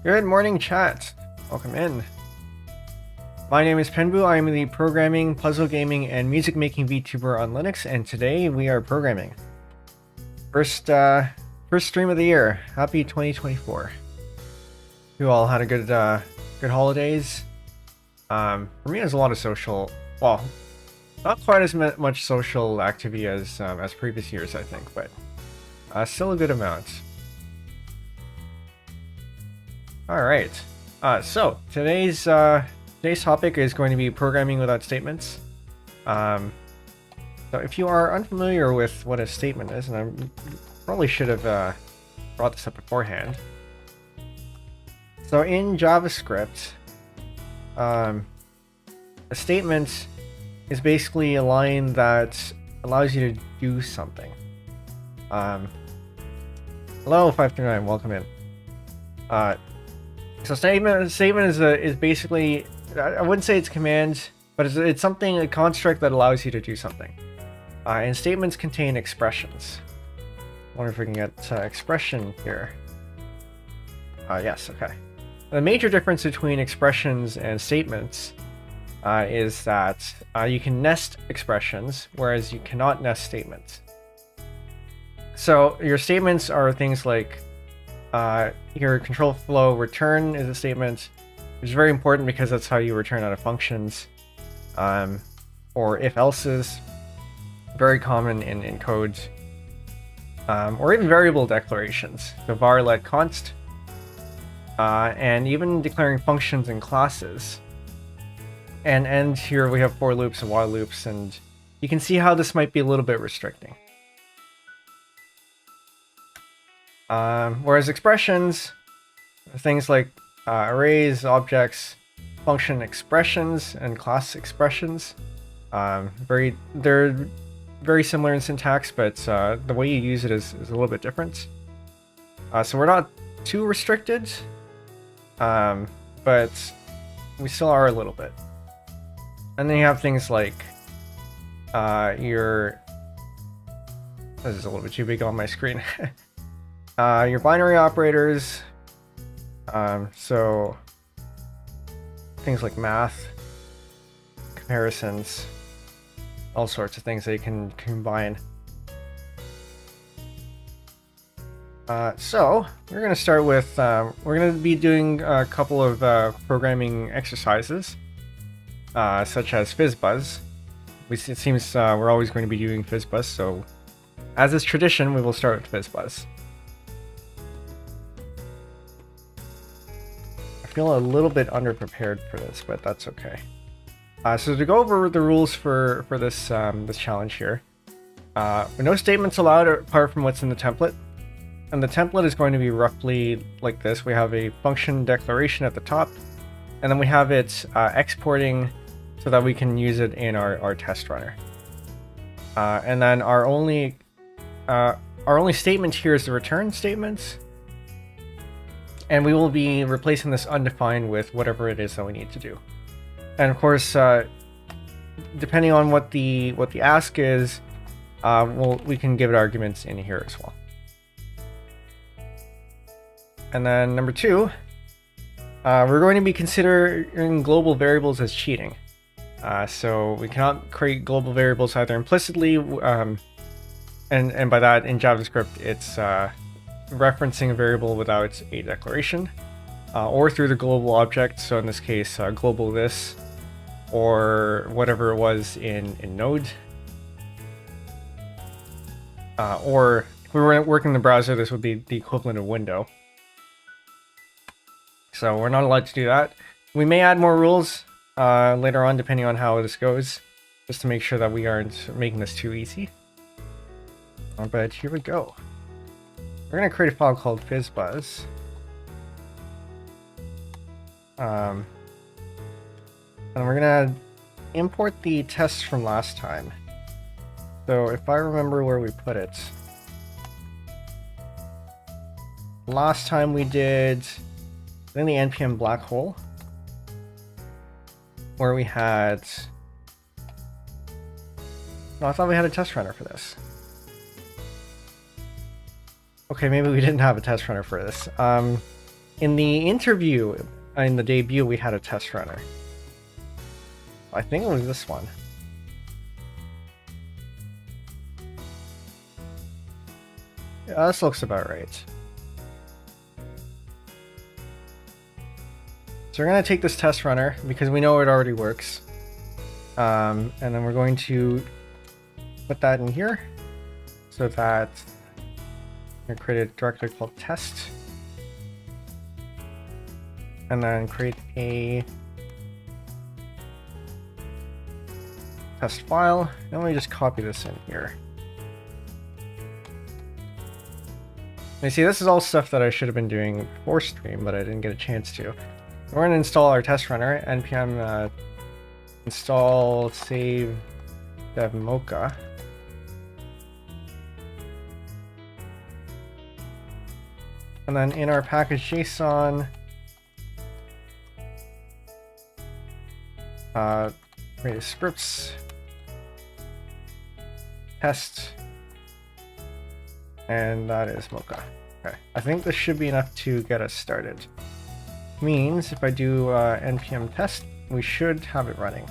Good morning, chat. Welcome in. My name is Penbu. I am the programming, puzzle gaming, and music making VTuber on Linux, and today we are programming. First stream of the year. Happy 2024. You all had a good holidays. For me, there's a lot of social. Well, not quite as much social activity as previous years, I think, but still a good amount. All right. So today's topic is going to be programming without statements. So if you are unfamiliar with what a statement is, and I probably should have brought this up beforehand. So in JavaScript, a statement is basically a line that allows you to do something. Hello, 539, welcome in. So statement is basically, I wouldn't say it's a command, but it's something, a construct that allows you to do something. And statements contain expressions. I wonder if we can get expression here. Yes, okay. The major difference between expressions and statements is that you can nest expressions, whereas you cannot nest statements. So your statements are things like your control flow return is a statement, which is very important because that's how you return out of functions, or if else's, very common in code, or even variable declarations, so var let const, and even declaring functions and classes. And here we have for loops and while loops, and you can see how this might be a little bit restricting. Whereas expressions, things like arrays, objects, function expressions, and class expressions, they're very similar in syntax, but the way you use it is a little bit different. So we're not too restricted, but we still are a little bit. And then you have things like this is a little bit too big on my screen. Your binary operators, so things like math, comparisons, all sorts of things that you can combine. So we're going to start with, we're going to be doing a couple of programming exercises, such as FizzBuzz. It seems we're always going to be doing FizzBuzz, so as is tradition, we will start with FizzBuzz. I feel a little bit underprepared for this, but that's okay. So to go over the rules for this this challenge here, no statements allowed apart from what's in the template, and the template is going to be roughly like this. We have a function declaration at the top, and then we have it exporting so that we can use it in our test runner. And then our only statement here is the return statement. And we will be replacing this undefined with whatever it is that we need to do. And of course, depending on what the ask is, we can give it arguments in here as well. And then number 2, we're going to be considering global variables as cheating. So we cannot create global variables either implicitly, and by that in JavaScript, it's referencing a variable without a declaration, or through the global object, so in this case global this, or whatever it was in Node, or if we were working in the browser, this would be the equivalent of window. So we're not allowed to do that. We may add more rules later on depending on how this goes, just to make sure that we aren't making this too easy. But here we go. We're going to create a file called FizzBuzz. And we're going to import the tests from last time. So if I remember where we put it. Last time we did in the npm black hole, where we had... No, I thought we had a test runner for this. Okay, maybe we didn't have a test runner for this. in the interview, in the debut, we had a test runner. I think it was this one. Yeah, this looks about right. So we're going to take this test runner because we know it already works. And then we're going to put that in here so that we're going to create a directory called test. And then create a test file. Then we just copy this in here. You see, this is all stuff that I should have been doing before stream, but I didn't get a chance to. We're going to install our test runner, npm install save dev mocha. And then in our package JSON, create scripts, test, and that is mocha. Okay, I think this should be enough to get us started. Means if I do npm test, we should have it running.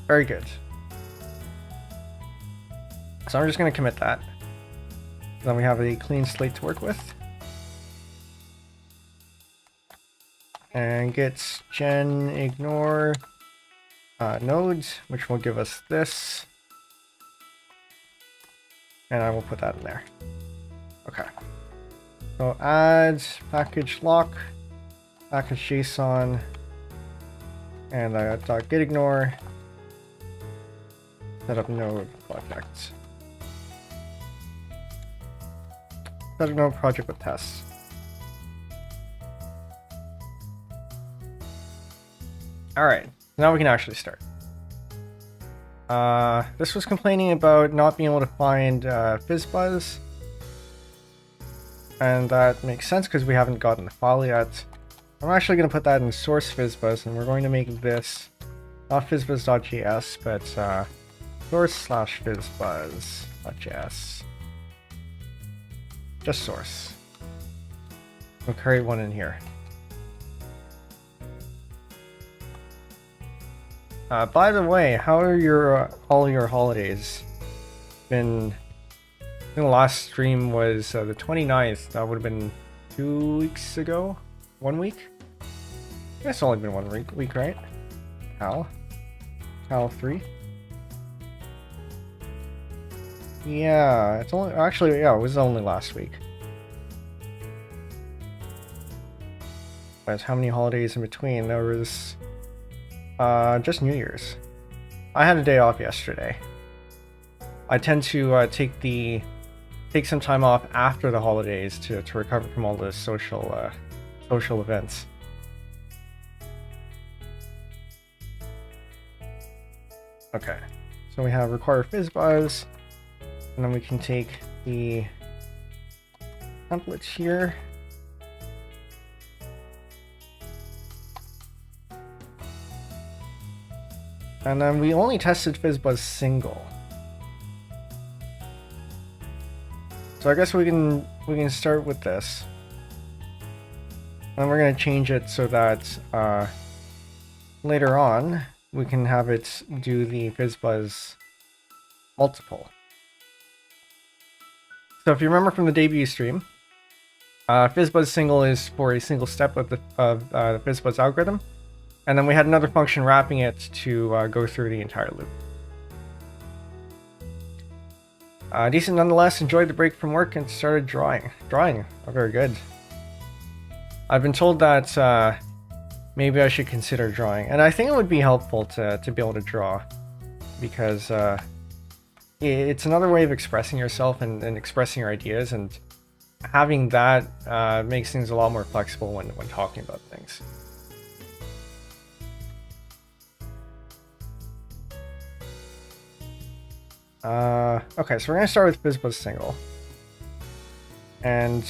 Very good. So I'm just going to commit that. Then we have a clean slate to work with. And git gen ignore nodes, which will give us this. And I will put that in there. Okay. So add package lock, package JSON, and .git ignore. Set up node project. Set up node project with tests. All right, now we can actually start. This was complaining about not being able to find FizzBuzz. And that makes sense because we haven't gotten the file yet. I'm actually going to put that in source FizzBuzz, and we're going to make this not fizzbuzz.js, but source/fizzbuzz.js. Just source. We'll create one in here. By the way, how are your all your holidays been? I think the last stream was the 29th. That would have been 2 weeks ago? 1 week? I guess it's only been 1 week, right? Cal 3? Yeah, it's only actually it was only last week. But how many holidays in between? There was just New Year's. I had a day off yesterday. I tend to take some time off after the holidays to recover from all the social events. Okay, so we have require FizzBuzz, and then we can take the templates here. And then we only tested FizzBuzz single. So I guess we can start with this. And we're going to change it so that later on we can have it do the FizzBuzz multiple. So if you remember from the debut stream, FizzBuzz single is for a single step of the FizzBuzz algorithm. And then we had another function wrapping it to go through the entire loop. Decent nonetheless, enjoyed the break from work and started drawing. Oh, very good. I've been told that maybe I should consider drawing. And I think it would be helpful to be able to draw. Because it's another way of expressing yourself and expressing your ideas. And having that makes things a lot more flexible when talking about things. Okay, so we're going to start with FizzBuzz single. And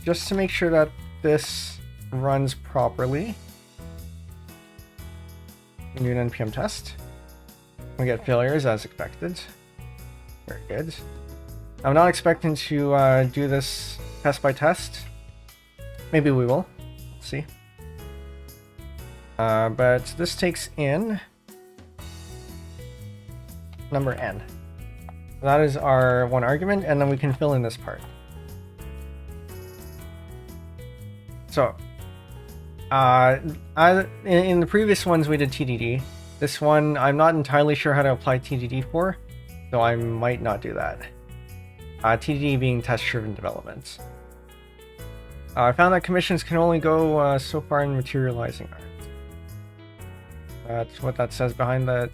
just to make sure that this runs properly, we do an npm test. We get failures as expected. Very good. I'm not expecting to do this test by test. Maybe we will. Let's see. But this takes in number n. That is our one argument, and then we can fill in this part. So, in the previous ones we did TDD. This one, I'm not entirely sure how to apply TDD for, so I might not do that. TDD being test-driven development. I found that commissions can only go so far in materializing art. That's what that says behind the...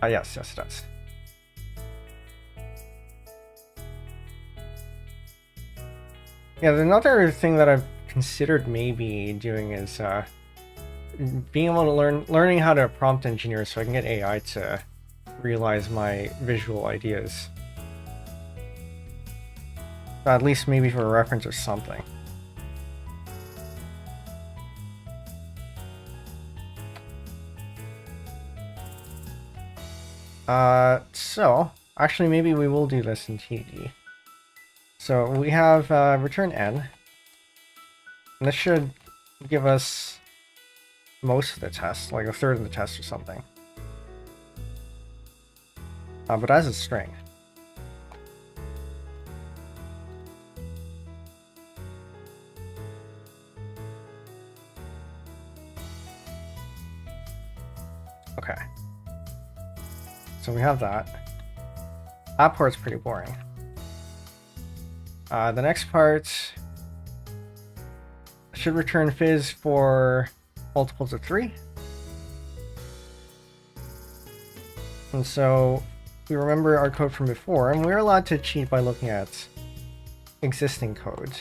yes, it does. Yeah, another thing that I've considered maybe doing is being able to learning how to prompt engineer so I can get AI to realize my visual ideas. At least maybe for a reference or something. So actually maybe we will do this in TD. So we have return n, and this should give us most of the test, like a third of the test or something. But as a string. Okay. So we have that. That part's pretty boring. The next part should return fizz for multiples of 3. And so we remember our code from before, and we're allowed to cheat by looking at existing code.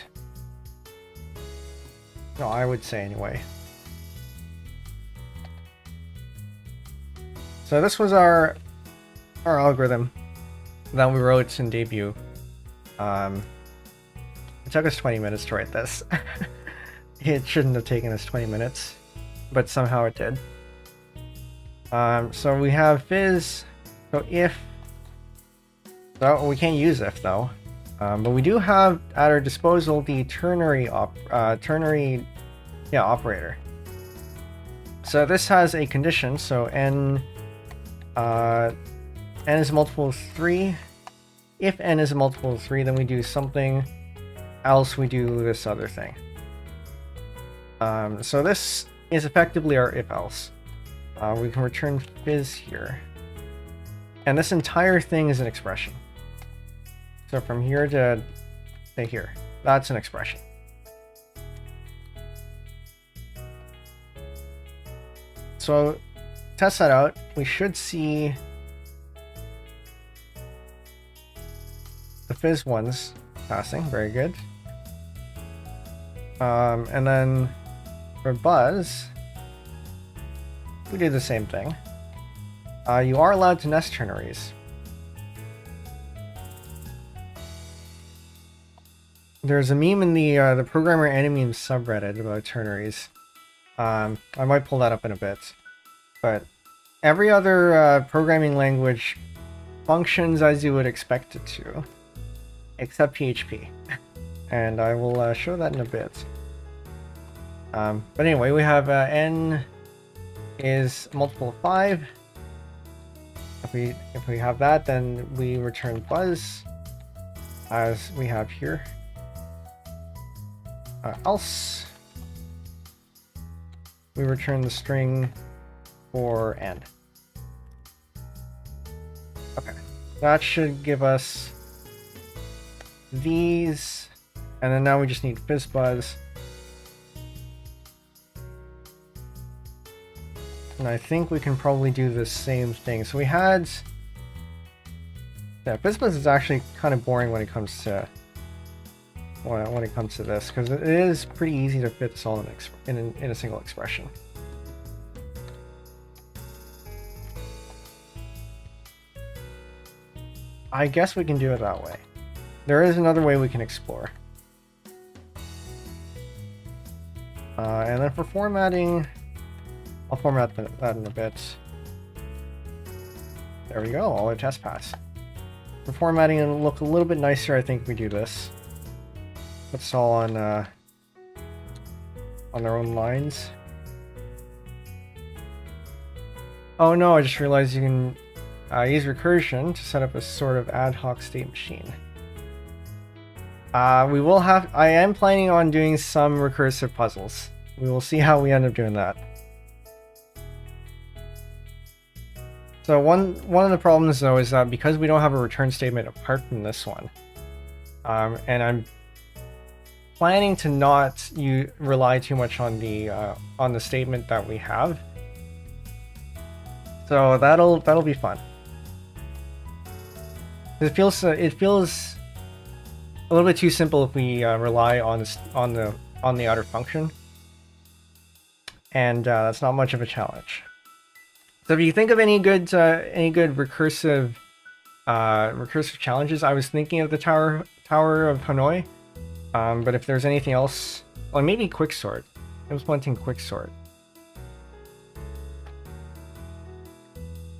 No, I would say anyway. So this was our algorithm that we wrote in debut. It took us 20 minutes to write this. It shouldn't have taken us 20 minutes, but somehow it did. So we have fizz. So if, so we can't use if though, but we do have at our disposal the ternary operator. So this has a condition. So n is a multiple of 3. If n is a multiple of 3, then we do something else. We do this other thing. So this is effectively our if else. We can return fizz here. And this entire thing is an expression. So from here to say here, that's an expression. So test that out. We should see the fizz ones passing. Very good. And then for buzz, we do the same thing. You are allowed to nest ternaries. There's a meme in the programmer anime subreddit about ternaries. I might pull that up in a bit. But every other programming language functions as you would expect it to, except PHP. And I will show that in a bit. But anyway, we have n is a multiple of 5. If we have that, then we return buzz, as we have here. Else, we return the string for n. Okay, that should give us these, and then now we just need fizz buzz. And I think we can probably do the same thing. So we had, yeah, fizz buzz is actually kind of boring when it comes to this, because it is pretty easy to fit this all in a single expression. I guess we can do it that way. There is another way we can explore. And then for formatting, I'll format that in a bit. There we go, all our tests pass. For formatting, it'll look a little bit nicer, I think, if we do this. Put this all on on their own lines. Oh no, I just realized you can use recursion to set up a sort of ad hoc state machine. I am planning on doing some recursive puzzles. We will see how we end up doing that. So one of the problems though is that because we don't have a return statement apart from this one, and I'm planning to not rely too much on the statement that we have. So that'll be fun. It feels a little bit too simple if we rely on the outer function, and that's not much of a challenge. So if you think of any good recursive challenges, I was thinking of the Tower of Hanoi, but if there's anything else, well, maybe quicksort. Implementing quicksort.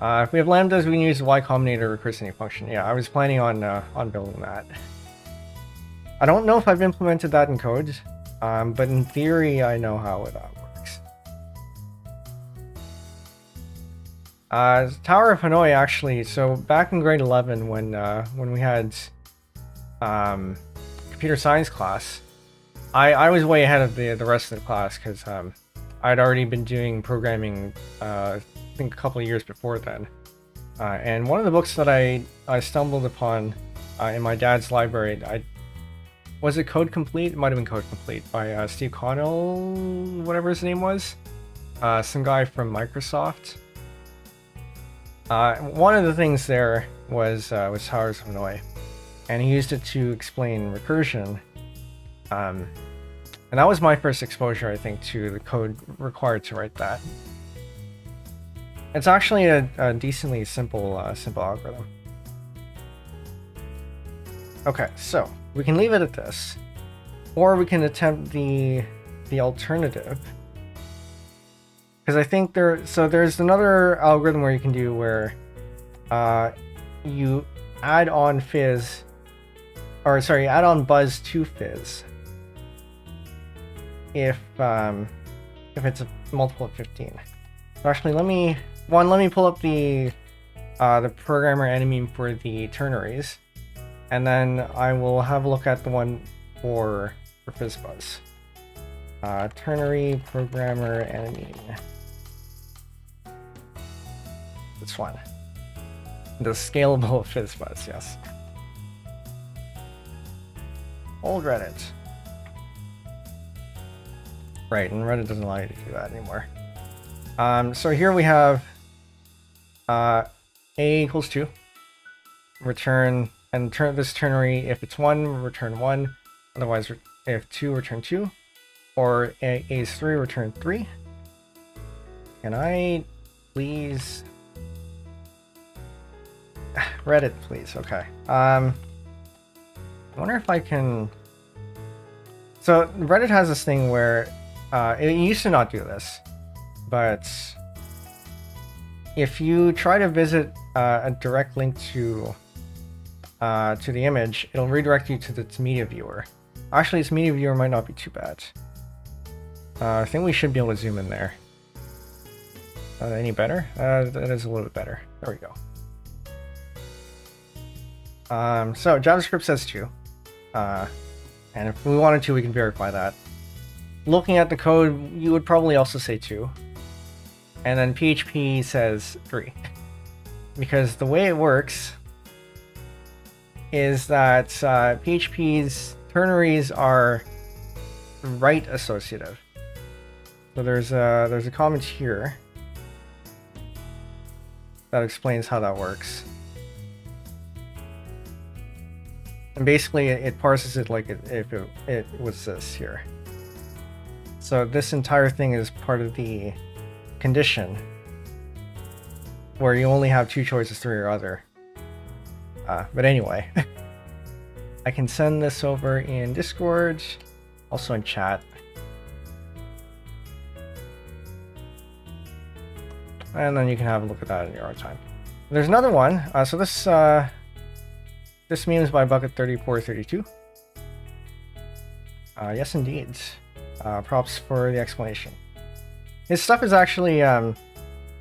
If we have lambdas, we can use the Y Combinator recursive function. Yeah, I was planning on building that. I don't know if I've implemented that in code, but in theory, I know how it works. Tower of Hanoi, actually. So back in grade 11, when we had computer science class, I was way ahead of the rest of the class because I'd already been doing programming. I think a couple of years before then, and one of the books that I stumbled upon in my dad's library, was it Code Complete? It might have been Code Complete by Steve Connell, whatever his name was, some guy from Microsoft. One of the things there was Towers of Hanoi, and he used it to explain recursion, and that was my first exposure, I think, to the code required to write that. It's actually a decently simple algorithm. Okay, so we can leave it at this, or we can attempt the alternative. Because I think there's another algorithm where you can do where you add on fizz, or sorry, add on buzz to fizz if it's a multiple of 15. So actually, let me pull up the programmer enemy for the ternaries, and then I will have a look at the one for fizzbuzz. Ternary programmer enemy. This one. The scalable fizzbuzz, yes. Old Reddit. Right, and Reddit doesn't allow you to do that anymore. So here we have a equals 2. Return, and this ternary, if it's 1, return 1. Otherwise, if 2, return 2. Or a is 3, return 3. Can I please... Reddit, please. Okay. I wonder if I can... So Reddit has this thing where it used to not do this, but if you try to visit a direct link to the image, it'll redirect you to its media viewer. Actually, its media viewer might not be too bad. I think we should be able to zoom in there. Any better? That is a little bit better. There we go. So JavaScript says 2, and if we wanted to, we can verify that. Looking at the code, you would probably also say 2, and then PHP says 3, because the way it works is that PHP's ternaries are right associative. So there's a comment here that explains how that works. And basically, it parses it like if it was this here. So this entire thing is part of the condition where you only have 2 choices, 3 or other. But anyway, I can send this over in Discord, also in chat. And then you can have a look at that in your own time. There's another one. So this meme is by Bucket3432. Yes, indeed. Props for the explanation. His stuff is actually a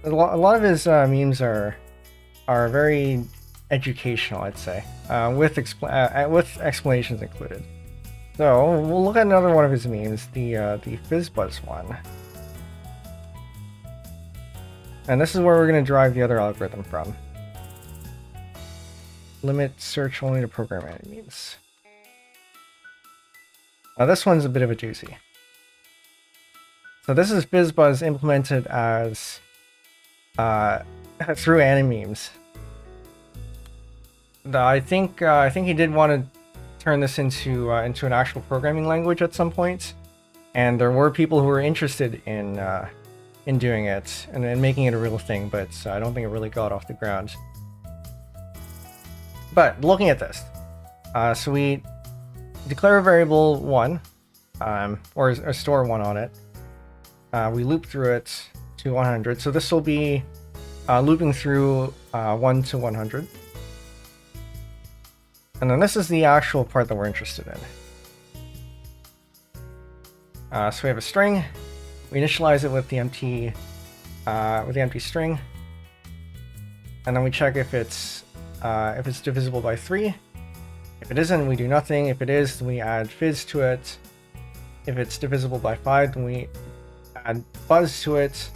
lot of his memes are very educational, I'd say, with explanations included. So we'll look at another one of his memes, the FizzBuzz one. And this is where we're going to derive the other algorithm from. Limit search only to program memes. Now this one's a bit of a doozy. So this is FizzBuzz implemented as through animemes. I think he did want to turn this into an actual programming language at some point, and there were people who were interested in doing it and making it a real thing, but I don't think it really got off the ground. But looking at this, so we declare a variable 1, or store 1 on it. We loop through it to 100, so this will be looping through 1 to 100. And then this is the actual part that we're interested in. So we have a string. We initialize it with the empty string, and then we check if it's divisible by 3. If it isn't, we do nothing. If it is, then we add fizz to it. If it's divisible by 5, then we add buzz to it.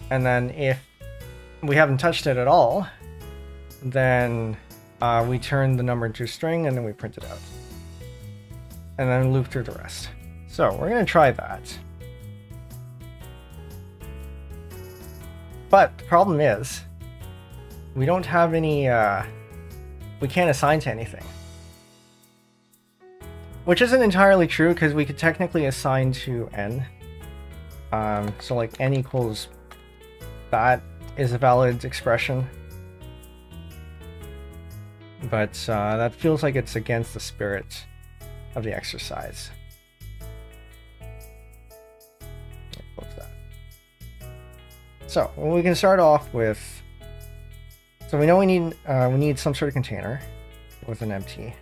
And then if we haven't touched it at all, then we turn the number into a string and then we print it out. And then loop through the rest. So we're going to try that. But the problem is, we don't have any, we can't assign to anything. Which isn't entirely true, because we could technically assign to n. So like n equals that is a valid expression. But that feels like it's against the spirit of the exercise. Close that. So we can start off with. So we know we need some sort of container with an empty.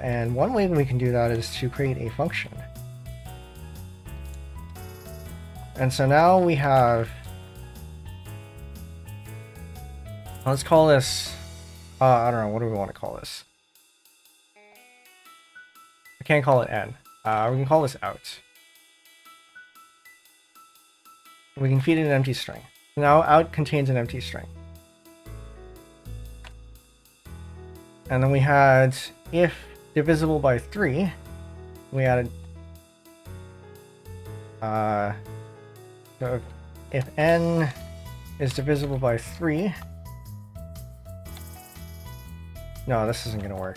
And one way we can do that is to create a function. And so now we have. Let's call this, I don't know, what do we want to call this? I can't call it n. We can call this out. We can feed it an empty string. Now out contains an empty string. And then we had if divisible by 3, we added, so if n is divisible by 3, no, this isn't going to work.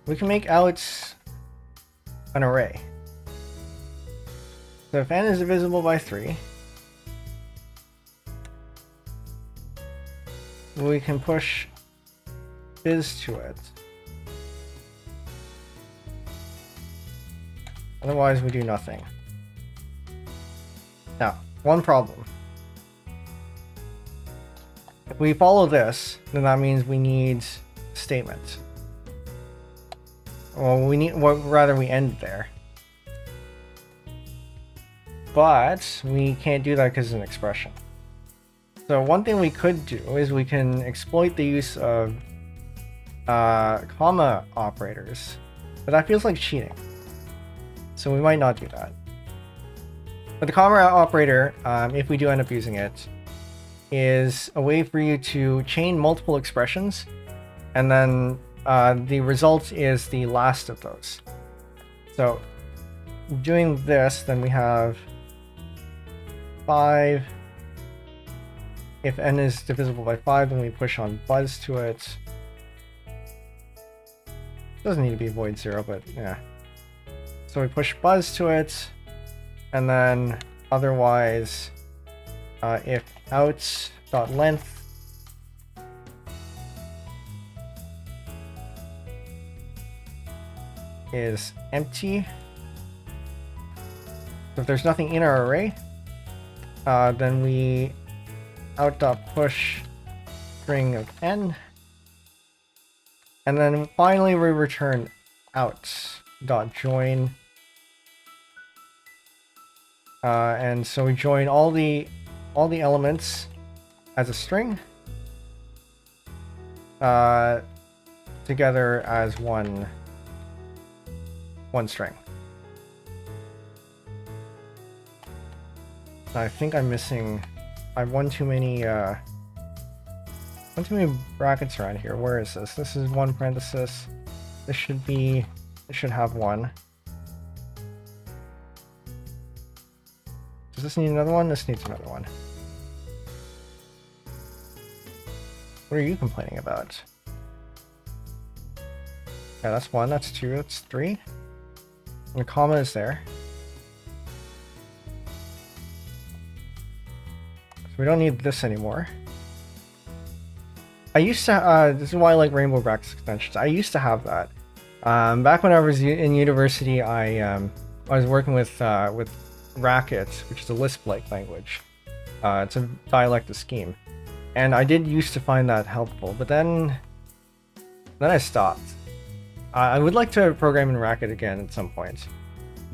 We can make out an array. So if n is divisible by 3, we can push fizz to it. Otherwise, we do nothing. Now, one problem. If we follow this, then that means we need a statement. Well, rather we end there. But we can't do that because it's an expression. So one thing we could do is we can exploit the use of comma operators, but that feels like cheating. So we might not do that. But the comma operator, if we do end up using it, is a way for you to chain multiple expressions, and then the result is the last of those. So doing this, then we have 5. If n is divisible by 5, then we push on buzz to it. Doesn't need to be void 0, but yeah. So we push buzz to it, and then otherwise, if out.length is empty, so if there's nothing in our array, then we out.push string of n. And then finally we return out.join. And so we join all the elements as a string together as one string. I think I'm missing. I have one too many brackets around here. Where is this? This is one parenthesis. This should have one. Does this need another one? This needs another one. What are you complaining about? Yeah, that's one, that's two, that's three. And a comma is there. So we don't need this anymore. I used to, this is why I like rainbow brackets extensions. I used to have that. Back when I was in university, I was working with Racket, which is a Lisp-like language. It's a dialectic scheme. And I did used to find that helpful, but then I stopped. I would like to program in Racket again at some point.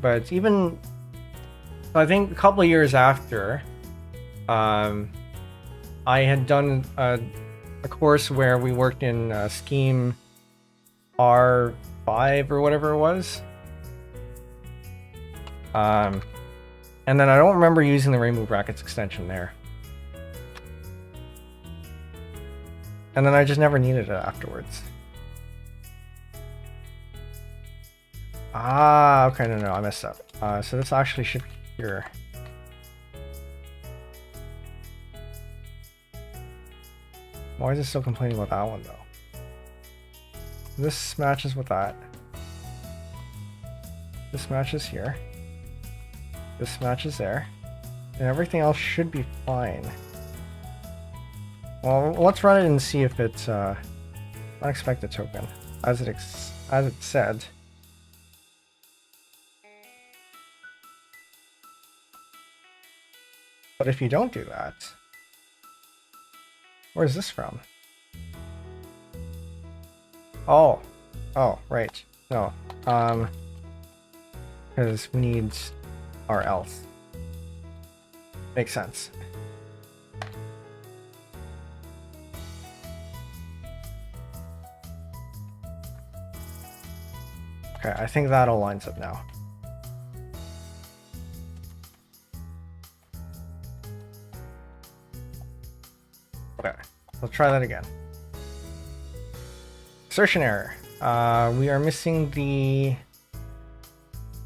But even, I think a couple of years after, I had done a course where we worked in Scheme R5 or whatever it was. And then I don't remember using the rainbow brackets extension there. And then I just never needed it afterwards. Ah, okay, no, I messed up. So this actually should be here. Why is it still complaining about that one, though? This matches with that. This matches here. This matches there. And everything else should be fine. Well, let's run it and see if it's unexpected token, as it said. But if you don't do that, where's this from? Oh, right. No, because we need our else. Makes sense. Okay, I think that all lines up now. Okay, let's try that again. Assertion error. We are missing the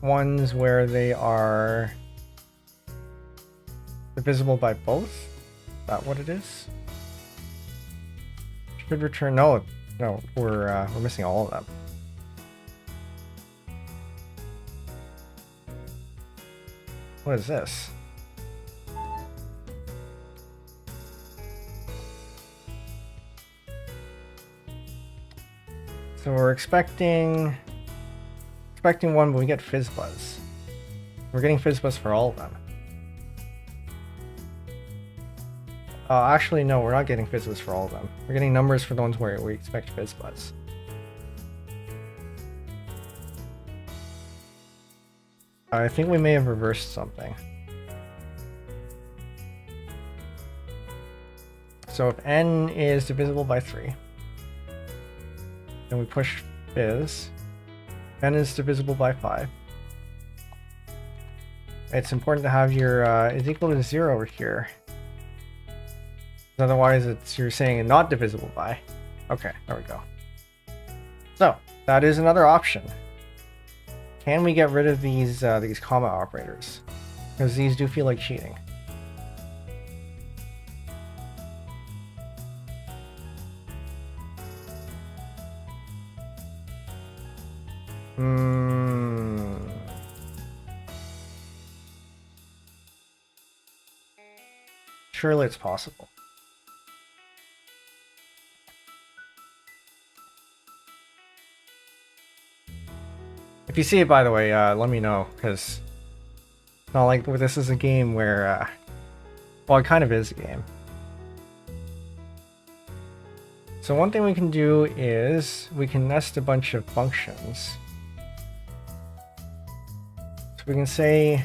ones where they are divisible by both. Is that what it is? Should return. No, we're missing all of them. What is this? So we're expecting one, but we get FizzBuzz. We're getting FizzBuzz for all of them. Actually, no, we're not getting FizzBuzz for all of them. We're getting numbers for the ones where we expect FizzBuzz. I think we may have reversed something. So if n is divisible by 3, then we push fizz. N is divisible by 5. It's important to have your is equal to 0 over here. Otherwise, you're saying it's not divisible by. Okay, there we go. So that is another option. Can we get rid of these comma operators? Because these do feel like cheating. Surely it's possible. If you see it, by the way, let me know, because it's not like this is a game where, well, it kind of is a game. So one thing we can do is we can nest a bunch of functions. So we can say,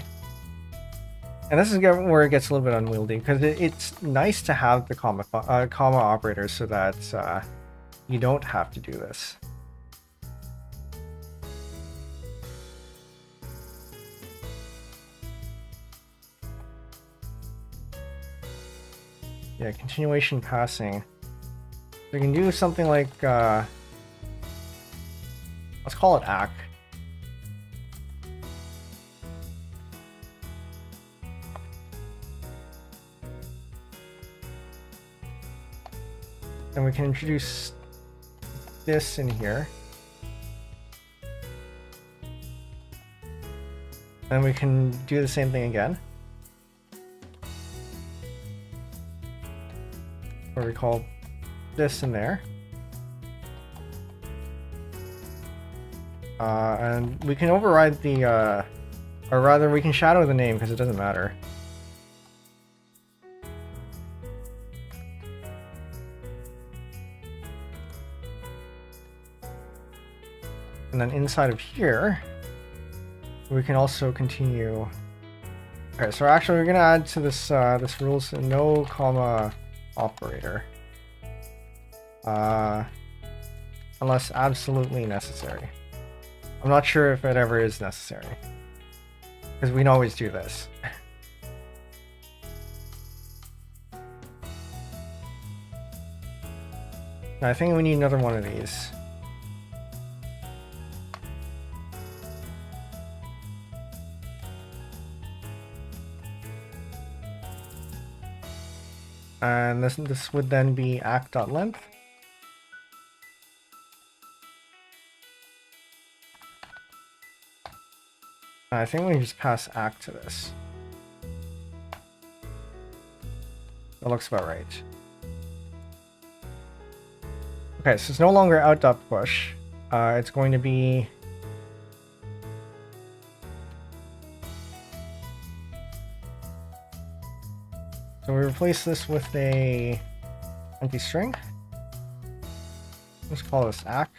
and this is where it gets a little bit unwieldy, because it's nice to have the comma operators so that you don't have to do this. Yeah, continuation passing. We can do something like, let's call it ACK. And we can introduce this in here. And we can do the same thing again. Where we call this in there. And we can override the, or rather we can shadow the name because it doesn't matter. And then inside of here, we can also continue. Okay, so actually we're gonna add to this this rules no comma operator, unless absolutely necessary. I'm not sure if it ever is necessary, because we can always do this. Now, I think we need another one of these. And this would then be act.length. I think we can just pass act to this. That looks about right. Okay, so it's no longer out.push. It's going to be so we replace this with a empty string. Let's call this act.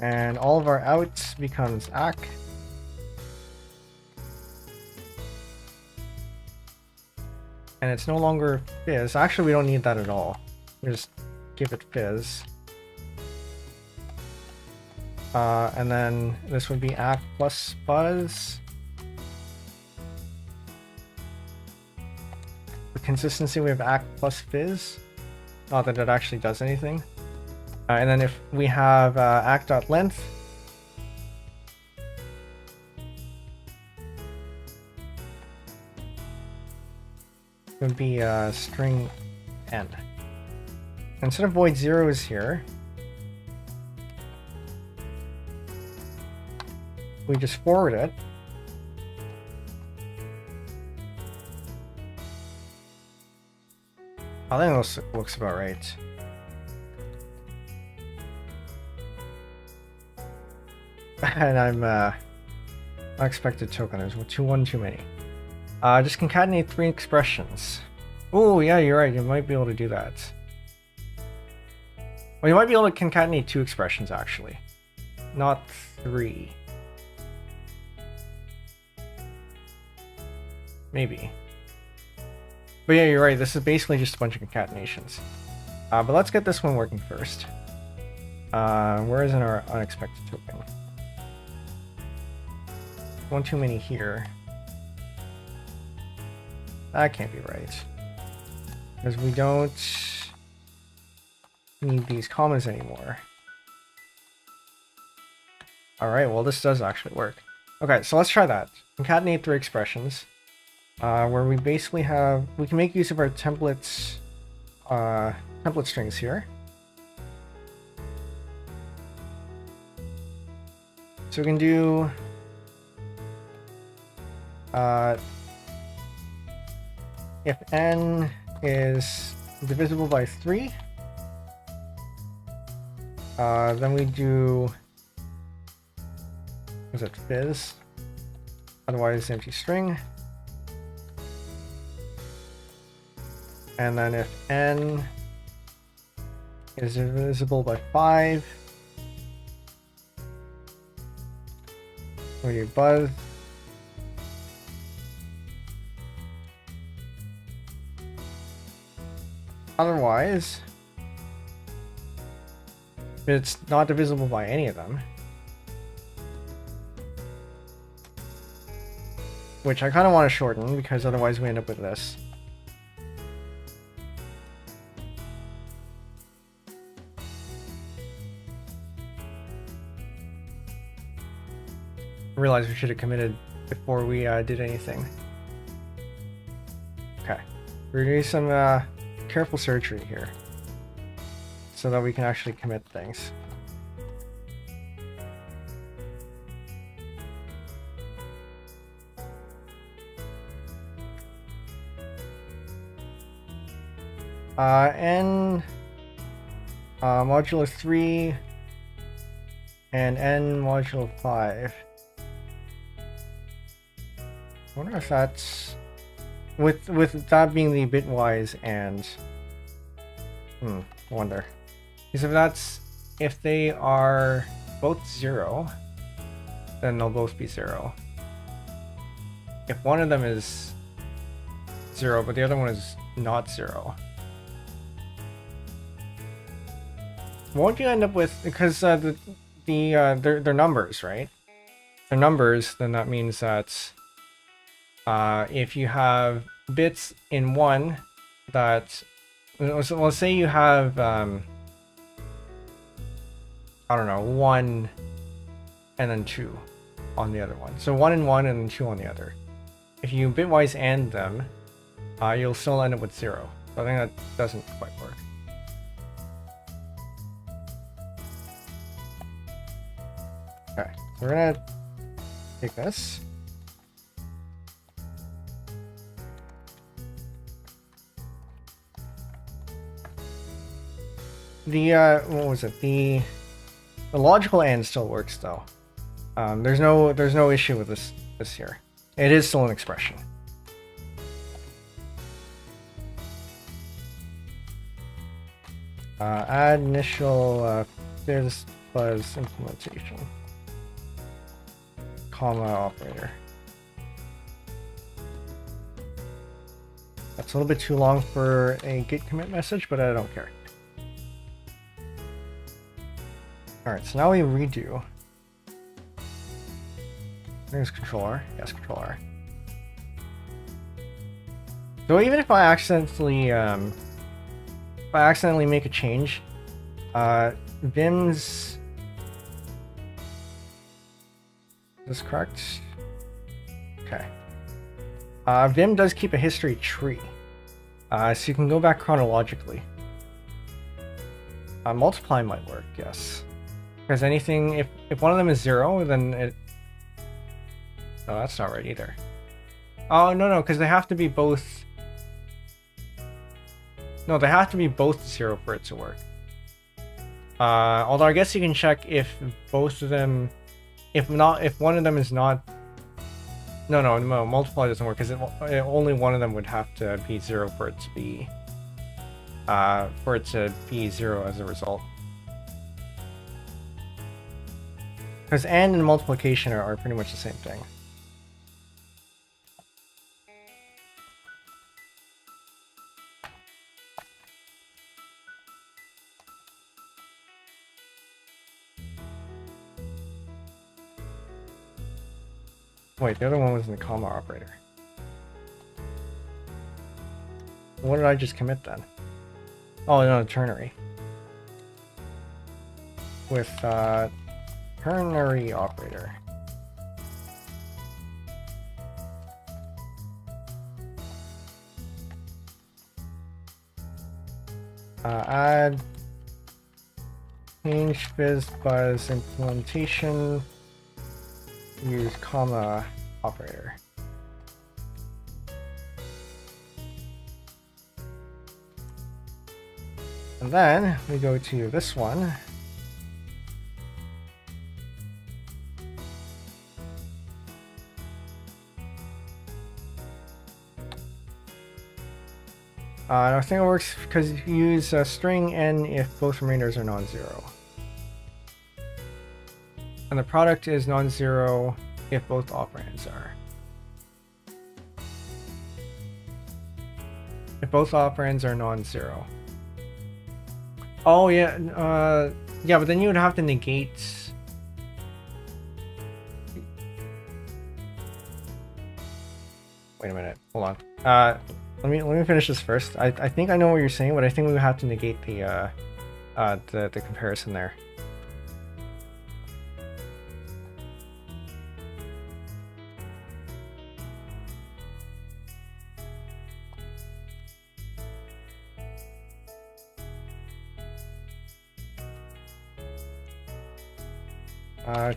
And all of our outs becomes act. And it's no longer fizz. Actually, we don't need that at all. We just give it fizz. And then this would be act plus buzz. The consistency, we have act plus fizz. Not that it actually does anything. And then if we have act.length, it would be string n. Instead of void zeros here, we just forward it. I think this looks about right. And I'm unexpected token. There's one too many. Just concatenate 3 expressions. Oh yeah, you're right. You might be able to do that. Well, you might be able to concatenate 2 expressions actually, not 3. Maybe. But yeah, you're right. This is basically just a bunch of concatenations. But let's get this one working first. Where is our unexpected token? One too many here. That can't be right. Because we don't need these commas anymore. Alright, well this does actually work. Okay, so let's try that. Concatenate 3 expressions. Where we basically have, we can make use of our templates, template strings here. So we can do if n is divisible by 3, then we do, is it fizz? Otherwise empty string. And then if n is divisible by 5, we do buzz. Otherwise, it's not divisible by any of them. Which I kind of want to shorten, because otherwise we end up with this. I realized we should have committed before we did anything. Okay. We're doing some careful surgery here, so that we can actually commit things. N modulo 3 and n modulo 5. I wonder if that's with that being the bitwise and I wonder. Because if they are both 0, then they'll both be 0. If one of them is 0 but the other one is not 0, won't you end up with, because they're numbers, right? They're numbers, then that means that if you have bits in one that, so let's say you have I don't know, 1 and then 2 on the other one. So 1 and 1 and then 2 on the other. If you bitwise AND them, you'll still end up with 0. So I think that doesn't quite work. Okay, so we're gonna take this. The what was it? The logical AND still works though. There's no issue with this here. It is still an expression. Add initial this buzz implementation, comma operator. That's a little bit too long for a git commit message, but I don't care. Alright, so now we redo. There's Control-R. Yes, Control-R. So even if I accidentally make a change, Vim's... Is this correct? Okay. Vim does keep a history tree, so you can go back chronologically. Multiply might work, yes. Because anything, if one of them is 0, then it... No, that's not right either. Oh, no, because they have to be both... No, they have to be both 0 for it to work. Although I guess you can check if both of them... If one of them is not... No, multiply doesn't work, because only one of them would have to be 0 for it to be... 0 as a result. Because AND and multiplication are pretty much the same thing. Wait, the other one was in the comma operator. What did I just commit then? Oh, no, ternary. With ternary operator. Add change buzz implementation. Use comma operator. And then we go to this one. I think it works because you use string n if both remainders are non-zero. And the product is non-zero if both operands are. If both operands are non-zero. Oh yeah, yeah, but then you would have to negate. Wait a minute, hold on. Let me finish this first. I think I know what you're saying, but I think we would have to negate the comparison there.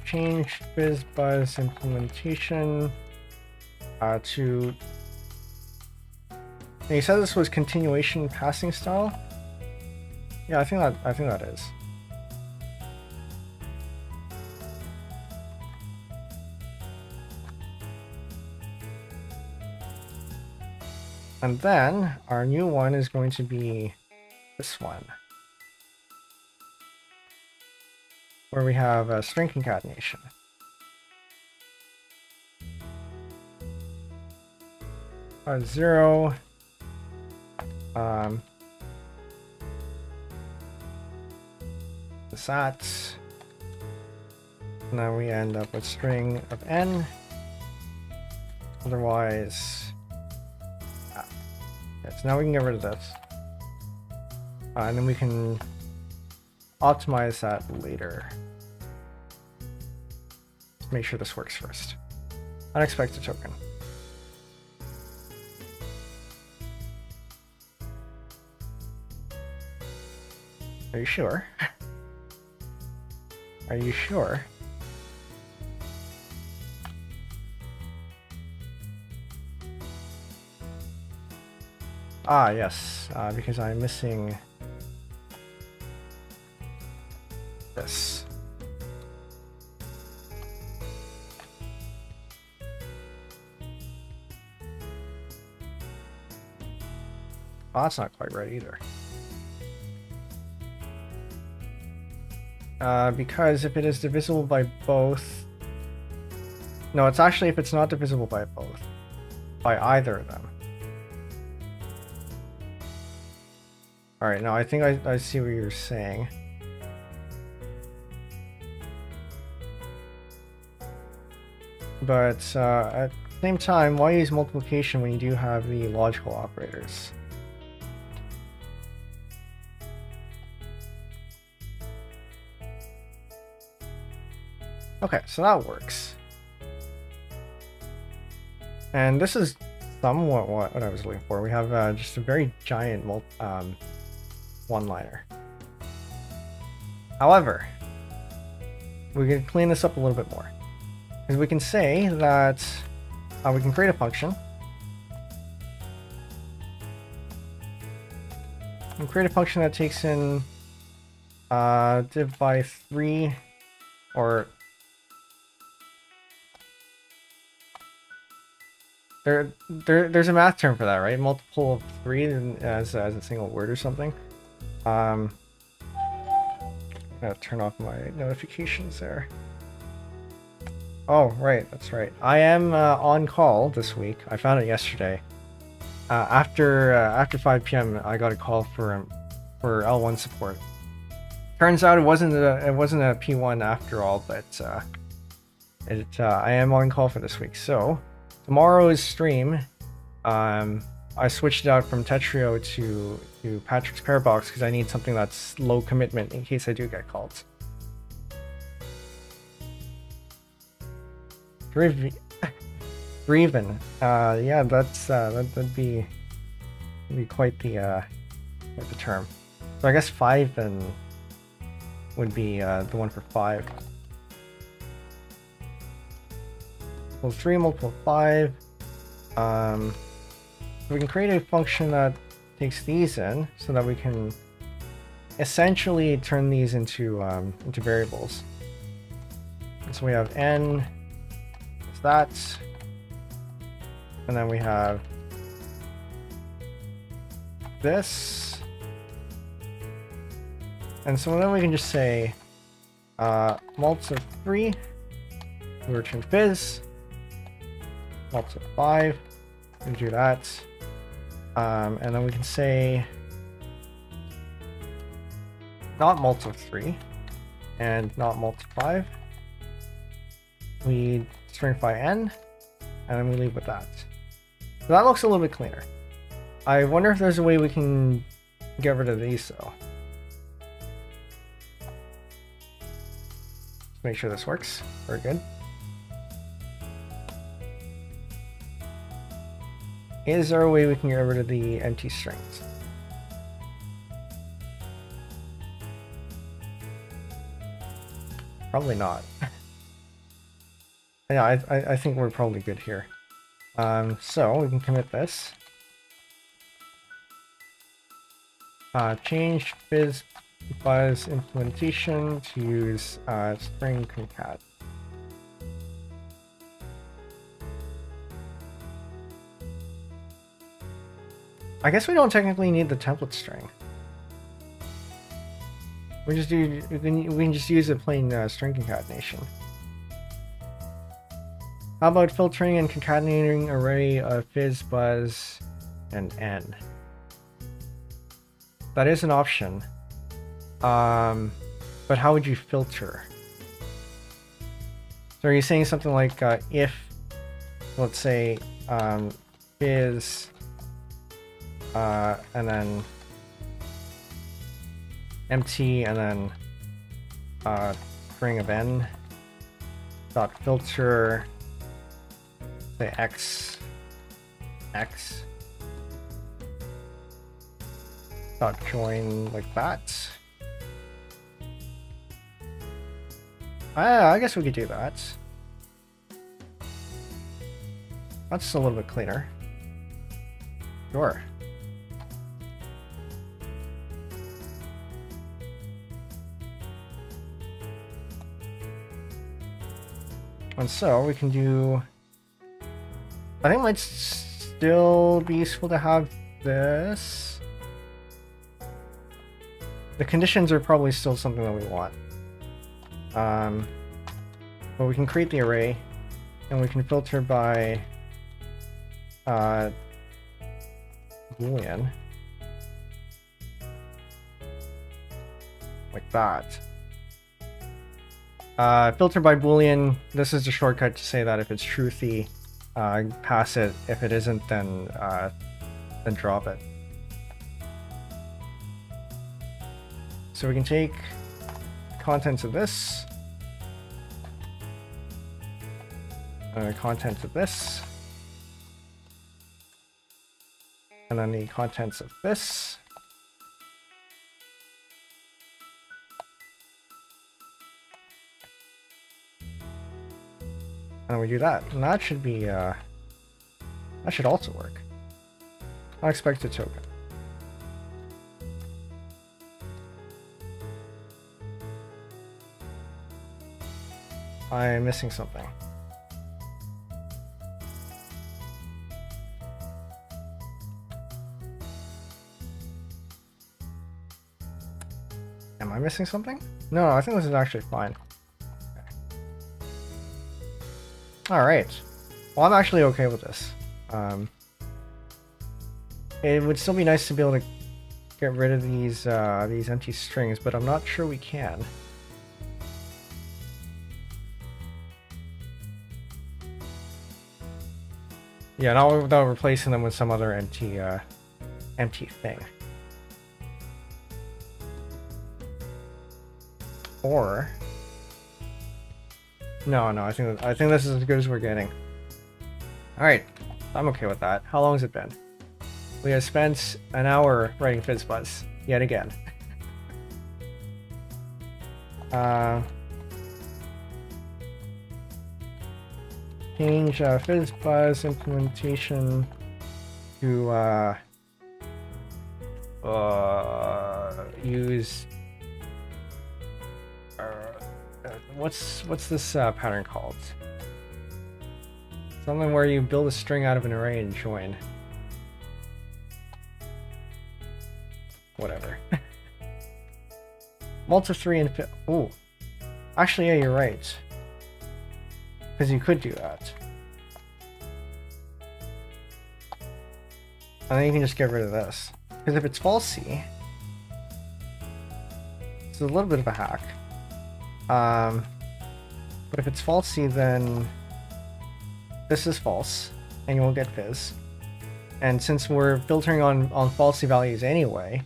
Change BizBuzz implementation to. And you said this was continuation passing style. Yeah, I think that is. And then our new one is going to be this one, where we have a string concatenation. Zero. The sats. Now we end up with string of n. Otherwise, yeah, so now we can get rid of this, and then we can optimize that later. Let's make sure this works first. Unexpected token. Are you sure? Are you sure? Ah, yes, because I'm missing this. Oh, that's not quite right either. Because if it is divisible by both... No, it's actually if it's not divisible by both. By either of them. Alright, now I think I see what you're saying. But at the same time, why use multiplication when you do have the logical operators? Okay, so that works. And this is somewhat what I was looking for. We have just a very giant one-liner. However, we can clean this up a little bit more. Because we can say that we can create a function. We can create a function that takes in div by 3 or there's a math term for that, right? Multiple of 3 as a single word or something. I'm gonna turn off my notifications there. Oh, right, that's right. I am on call this week. I found it yesterday. After 5 p.m. I got a call for L1 support. Turns out it wasn't a P1 after all, but I am on call for this week. So tomorrow's stream, I switched it out from Tetrio to Patrick's Parabox because I need something that's low commitment in case I do get called. Breven. Yeah, that'd be quite the term. So I guess 5 then would be the one for 5. Well, 3 multiple 5. We can create a function that takes these in so that we can essentially turn these into variables. And so we have n, that, and then we have this. And so then we can just say mults of 3, we return fizz, mults of 5, we do that. And then we can say not mults of 3 and not mults of 5. We stringify n, and then we leave with that. So that looks a little bit cleaner. I wonder if there's a way we can get rid of these though. Make sure this works. Very good. Is there a way we can get rid of the empty strings? Probably not. Yeah, I think we're probably good here. So we can commit this. Change fizz buzz implementation to use string concat. I guess we don't technically need the template string. We can just use a plain string concatenation. How about filtering and concatenating array of fizz, buzz, and n? That is an option. But how would you filter? So are you saying something like if, let's say, fizz, and then empty, and then string of n dot filter, say x dot join like that. I guess we could do that. That's a little bit cleaner. Sure. And so we can do, I think it might still be useful to have this. The conditions are probably still something that we want. But we can create the array, and we can filter by Boolean, like that. Filter by Boolean, this is the shortcut to say that if it's truthy, pass it. If it isn't, then drop it. So we can take contents of this, contents of this, and then the contents of this. And we do that, and that should be that should also work. Unexpected token. I'm missing something. Am I missing something? No, I think this is actually fine. Alright. Well, I'm actually okay with this. It would still be nice to be able to get rid of these empty strings, but I'm not sure we can. Yeah, not without replacing them with some other empty thing. Or no, I think this is as good as we're getting. All right, I'm okay with that. How long has it been? We have spent an hour writing FizzBuzz yet again. Change FizzBuzz implementation to use what's this pattern called? Something where you build a string out of an array and join. whatever. Mult of 3 and oh, actually, yeah, you're right. Because you could do that. And then you can just get rid of this. Because if it's falsy, it's a little bit of a hack. But if it's falsy, then this is false, and you won't get fizz. And since we're filtering on falsy values anyway,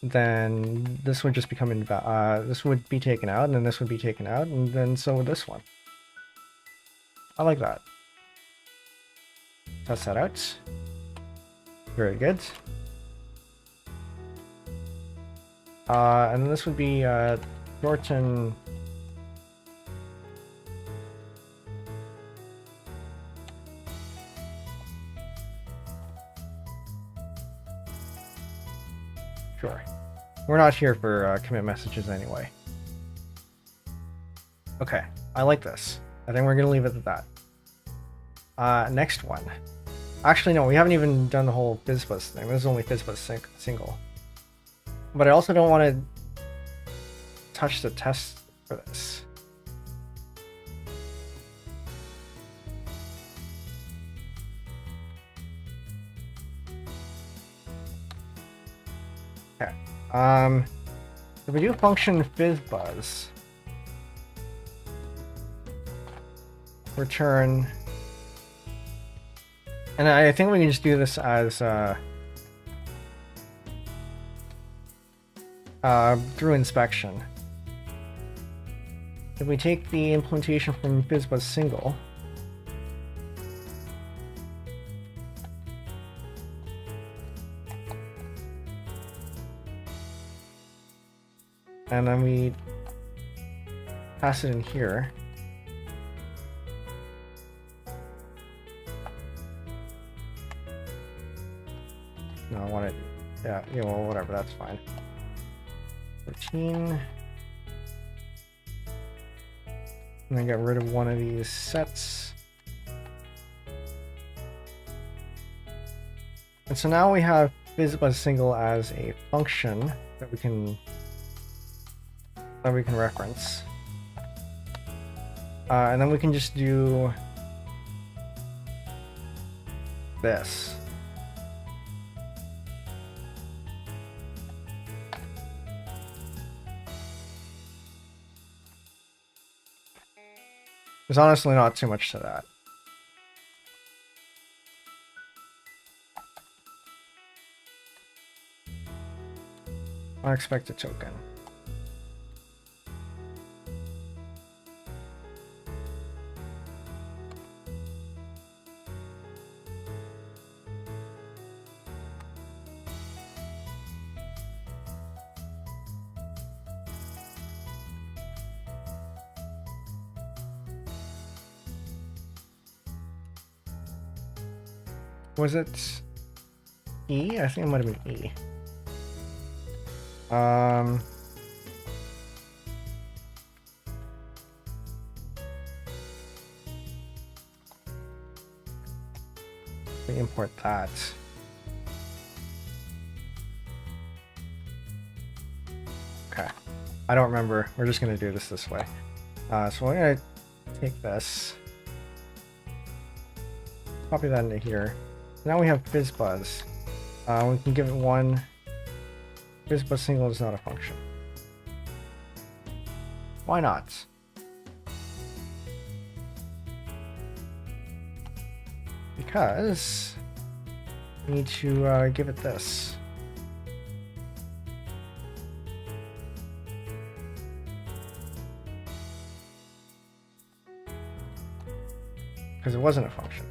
then this would just become this would be taken out, and then this would be taken out, and then so would this one. I like that. Test that out. Very good. And then this would be Thornton. Sure. We're not here for commit messages anyway. Okay, I like this. I think we're gonna leave it at that. Next one. Actually, no, we haven't even done the whole FizzBuzz thing. This is only FizzBuzz single. But I also don't want to touch the test for this. Okay. If we do function FizzBuzz, return, and I think we can just do this as through inspection. If we take the implementation from FizzBuzz single, and then we pass it in here. No, I want it. Yeah, well, whatever, that's fine. 13. And then get rid of one of these sets. And so now we have FizzBuzz single as a function that we can reference. And then we can just do this. There's honestly not too much to that. Unexpected token. Was it E? I think it might have been E. We import that. Okay. I don't remember. We're just going to do this way. So we're going to take this, copy that into here. Now we have FizzBuzz. We can give it one. FizzBuzz single is not a function. Why not? Because we need to give it this. Because it wasn't a function.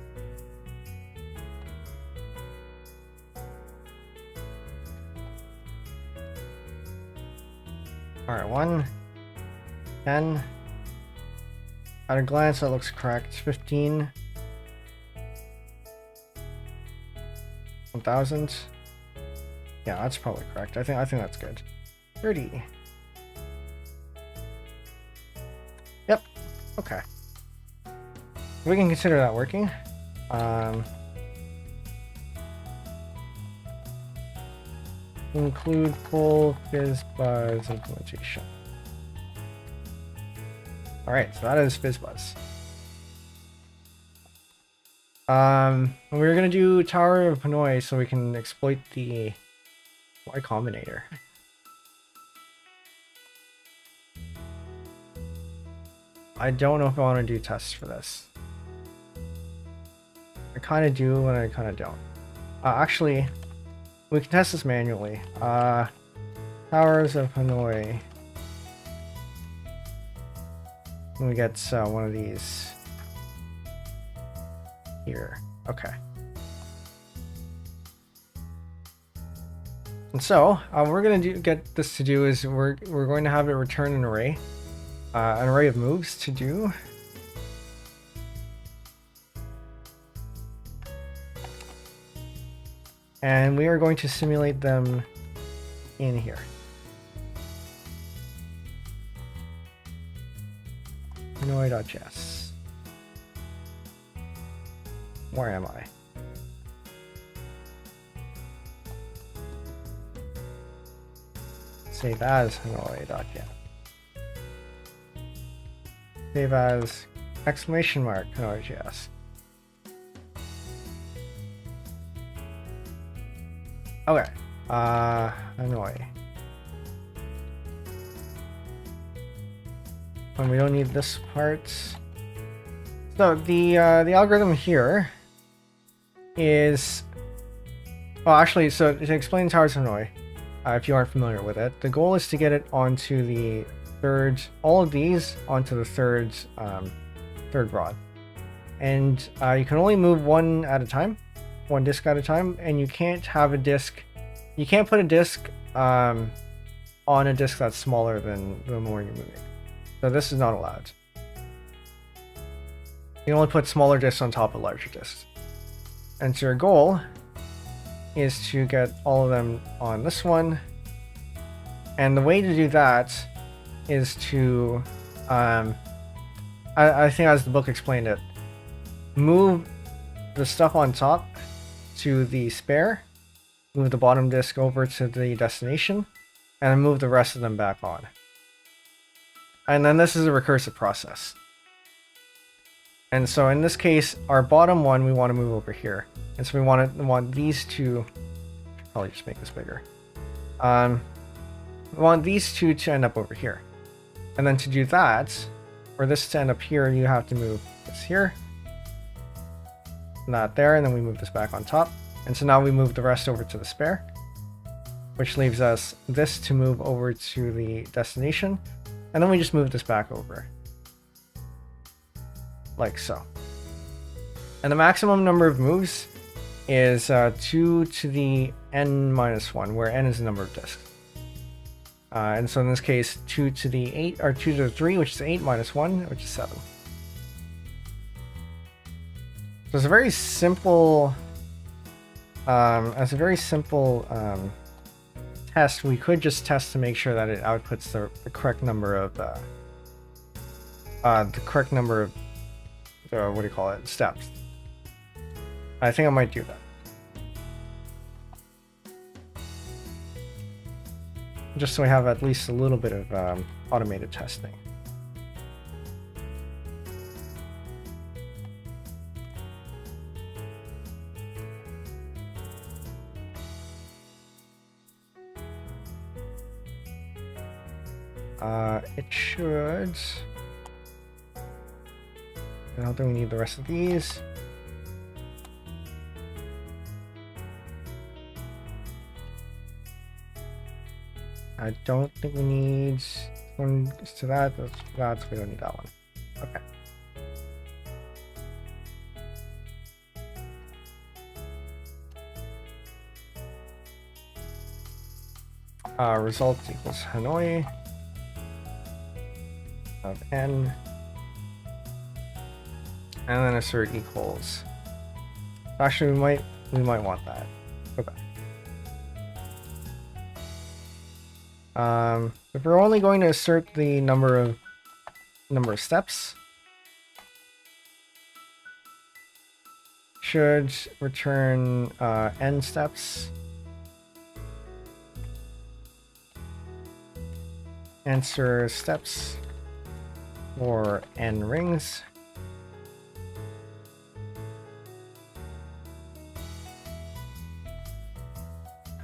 Alright, 1, 10. At a glance, that looks correct. 15. 1000. Yeah, that's probably correct. I think that's good. 30. Yep. Okay. We can consider that working. include full FizzBuzz implementation. All right, so that is FizzBuzz. We're gonna do Tower of Hanoi so we can exploit the Y Combinator. I don't know if I want to do tests for this. I kind of do and I kind of don't. Actually, we can test this manually. Towers of Hanoi. We get one of these here. Okay. And so we're going to get this to do is we're going to have it return an array of moves to do. And we are going to simulate them in here. Hanoi.js. Where am I? Save as Hanoi.js. Save as exclamation mark Hanoi.js. Okay. Hanoi. And we don't need this part. So the algorithm here is, well, actually, so to explain Towers of Hanoi, if you aren't familiar with it, the goal is to get it onto the third, all of these onto the third rod, and you can only move one at a time, one disk at a time, and you can't have a disk, you can't put a disk on a disk that's smaller than the more you're moving. So this is not allowed. You can only put smaller disks on top of larger disks. And so your goal is to get all of them on this one. And the way to do that is to, I think as the book explained it, move the stuff on top to the spare, move the bottom disk over to the destination, and then move the rest of them back on. And then this is a recursive process. And so in this case, our bottom one, we want to move over here. And so we want these two, probably just make this bigger. We want these two to end up over here. And then to do that, for this to end up here, you have to move this here, not there, and then we move this back on top. And so now we move the rest over to the spare, which leaves us this to move over to the destination. And then we just move this back over. Like so. And the maximum number of moves is 2 to the n minus 1, where n is the number of disks. And so in this case, 2 to the 8, or 2 to the 3, which is 8 minus 1, which is 7. So it's a very simple, test. We could just test to make sure that it outputs the correct number of what do you call it, steps. I think I might do that, just so we have at least a little bit of automated testing. It should. I don't think we need the rest of these. I don't think we need one to that. That's we don't need that one. Okay. Result equals Hanoi of n, and then assert equals. Actually, we might want that. Okay. If we're only going to assert the number of steps, should return n steps. answer steps for n rings.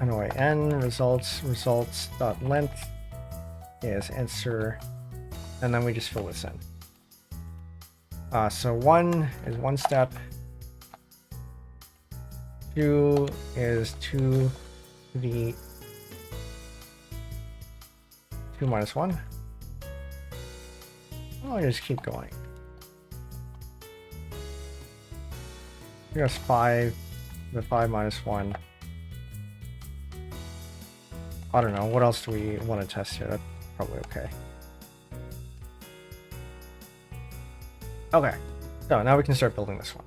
Anyway, n results dot length is answer, and then we just fill this in. So 1 is 1 step, 2 is 2 to the 2 minus 1. Oh, I just keep going. Here's 5, the 5 minus 1. I don't know, what else do we want to test here? That's probably okay. Okay, so now we can start building this one.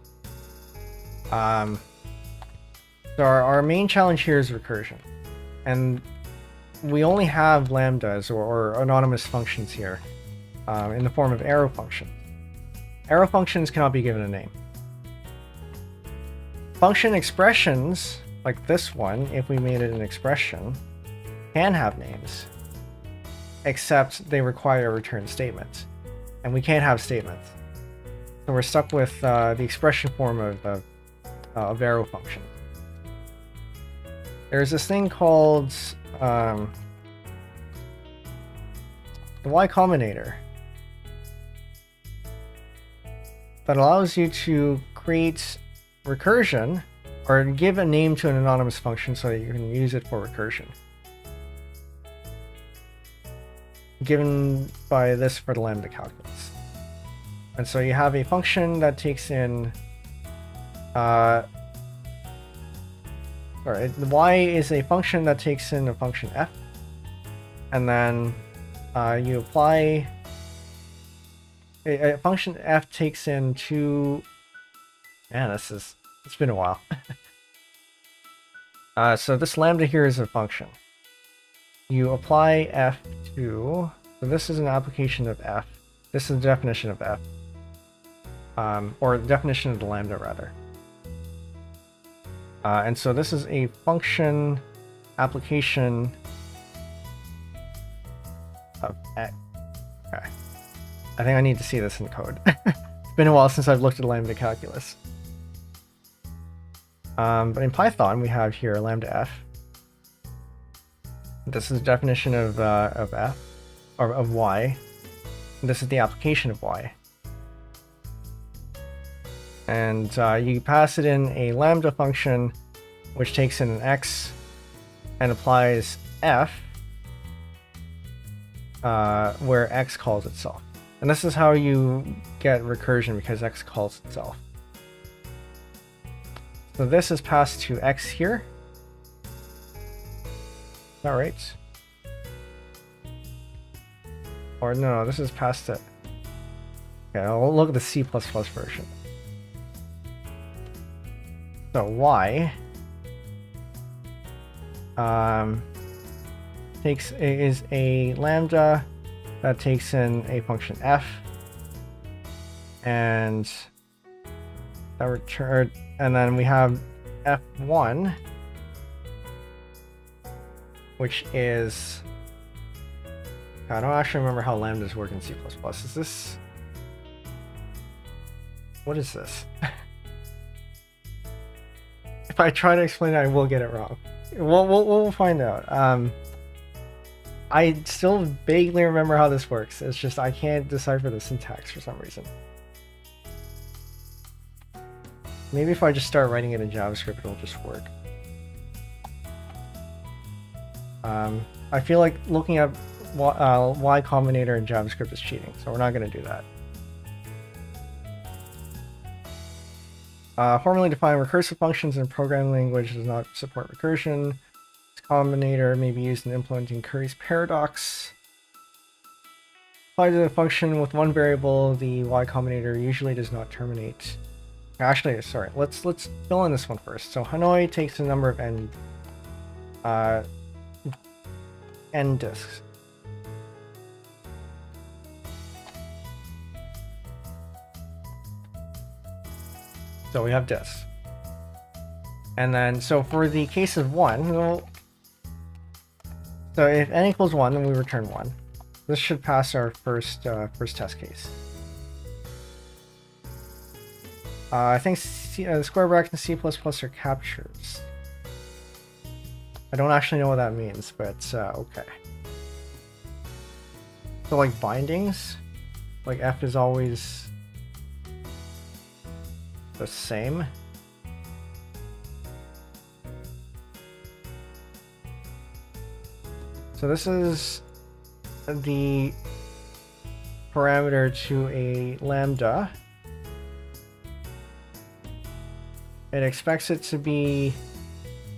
So our main challenge here is recursion. And we only have lambdas or anonymous functions here in the form of arrow functions. Arrow functions cannot be given a name. Function expressions, like this one, if we made it an expression, can have names, except they require a return statement. And we can't have statements. So we're stuck with the expression form of arrow function. There's this thing called the Y Combinator that allows you to create recursion or give a name to an anonymous function so that you can use it for recursion. Given by this for the lambda calculus. And so you have a function that takes in the y is a function that takes in a function f, and then you apply a function f takes in two. Man, it's been a while. So this lambda here is a function. You apply f to, so this is an application of f. This is the definition of f, or the definition of the lambda rather. And so this is a function application of x. Okay. I think I need to see this in code. It's been a while since I've looked at lambda calculus. But in Python, we have here lambda f. This is the definition of f, or of y. And this is the application of y. And you pass it in a lambda function, which takes in an x and applies f, where x calls itself. And this is how you get recursion, because x calls itself. So this is passed to x here. Is that right? Or no, this is passed to... Okay, I'll look at the C++ version. So y is a lambda that takes in a function f, and that return, and then we have f1, which is, I don't actually remember how lambdas work in C++. Is this, what is this? If I try to explain it, I will get it wrong. We'll find out. I still vaguely remember how this works. It's just I can't decipher the syntax for some reason. Maybe if I just start writing it in JavaScript, it'll just work. I feel like looking at Y Combinator in JavaScript is cheating, so we're not going to do that. Formally defined recursive functions in a programming language does not support recursion. This combinator may be used in implementing Curry's paradox. Applied to a function with one variable, the Y Combinator usually does not terminate. Actually, sorry, let's fill in this one first. So Hanoi takes a number of n disks. So we have disks. And then, so for the case of 1, well, so if n equals 1, then we return 1. This should pass our first test case. I think square bracket in C++ are captures. I don't actually know what that means, but okay. So like bindings, like F is always the same. So this is the parameter to a lambda. It expects it to be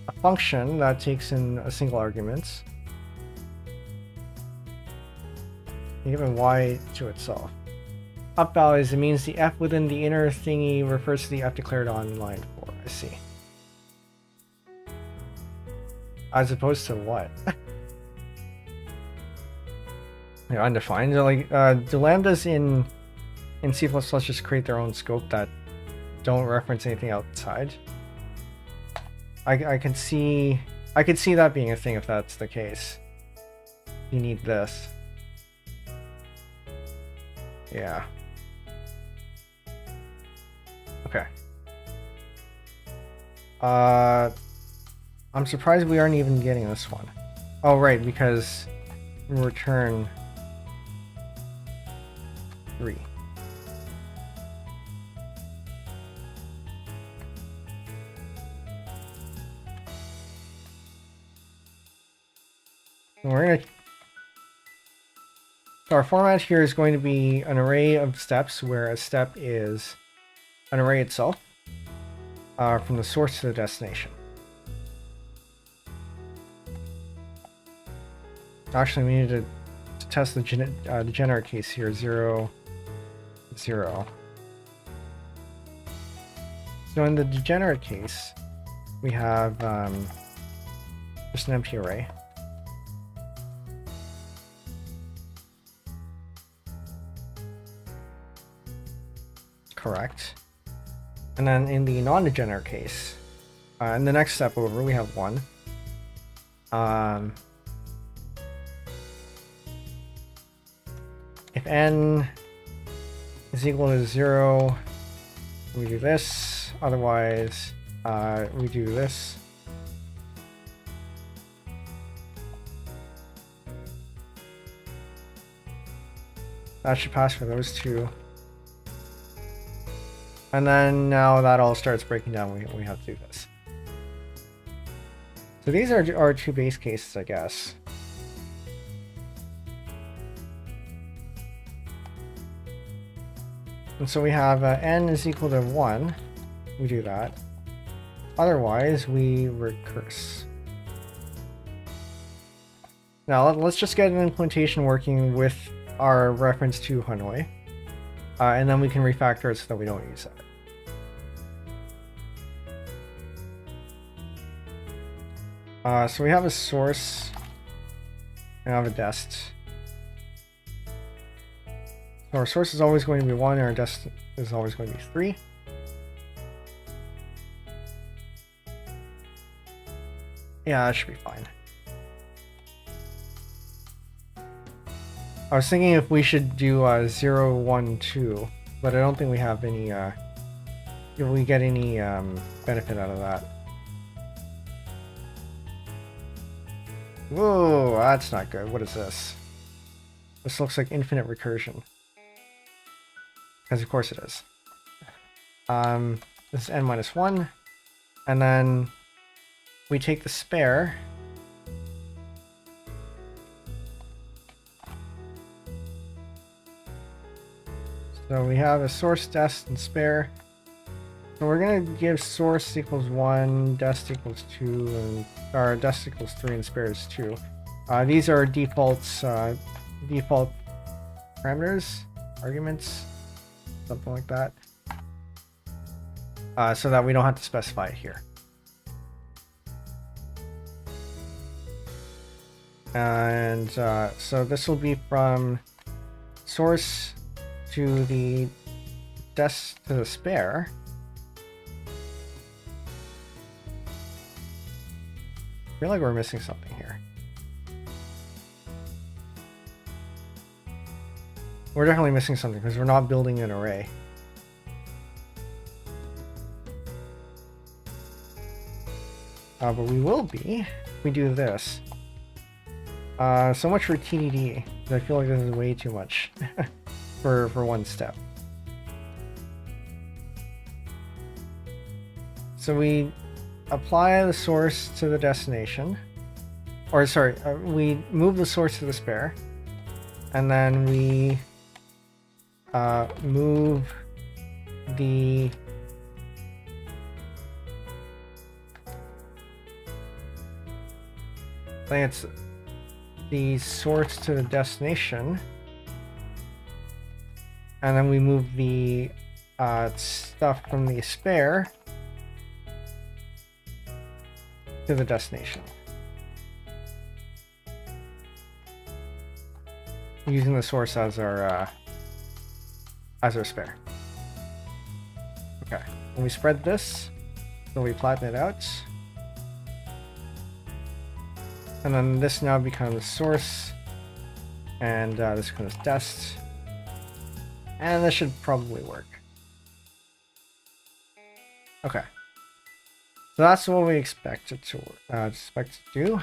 a function that takes in a single argument, given y to itself. Up values, it means the f within the inner thingy refers to the f declared on line 4. I see. As opposed to what? They're undefined. They're like the lambdas in C++ just create their own scope that don't reference anything outside. I could see that being a thing if that's the case. You need this. Yeah. Okay. I'm surprised we aren't even getting this one. Oh right, because we return 3. So our format here is going to be an array of steps where a step is an array itself from the source to the destination. Actually, we need to test the degenerate case here, 0, 0. So in the degenerate case, we have just an empty array. Correct. And then in the non-degenerate case, in the next step over, we have 1. If n is equal to 0, we do this. Otherwise, we do this. That should pass for those two. And then now that all starts breaking down, we have to do this. So these are our two base cases, I guess. And so we have n is equal to 1. We do that. Otherwise, we recurse. Now let's just get an implementation working with our reference to Hanoi. And then we can refactor it so that we don't use that. So we have a source and I have a dest. So our source is always going to be 1 and our dest is always going to be 3. Yeah, that should be fine. I was thinking if we should do 0, 1, 2, but I don't think we have any, if we get any benefit out of that. Whoa, that's not good. What is this? This looks like infinite recursion. Because of course it is. This is n minus 1, and then we take the spare. So we have a source, dest, and spare. So we're going to give source equals 1, dest equals 2, and our dest equals 3, and spare is 2. These are defaults, default parameters, arguments, something like that. So that we don't have to specify it here. And so this will be from source to the dest to the spare. I feel like we're missing something here. We're definitely missing something because we're not building an array. But we will be if we do this. So much for TDD. I feel like this is way too much for one step. So we apply the source to the destination, or sorry, we move the source to the spare, and then we move the I think it's the source to the destination, and then we move the stuff from the spare to the destination, using the source as our spare. Okay, when we spread this, so we flatten it out. And then this now becomes the source, and this becomes dest, and this should probably work. Okay, so that's what we expect it to do.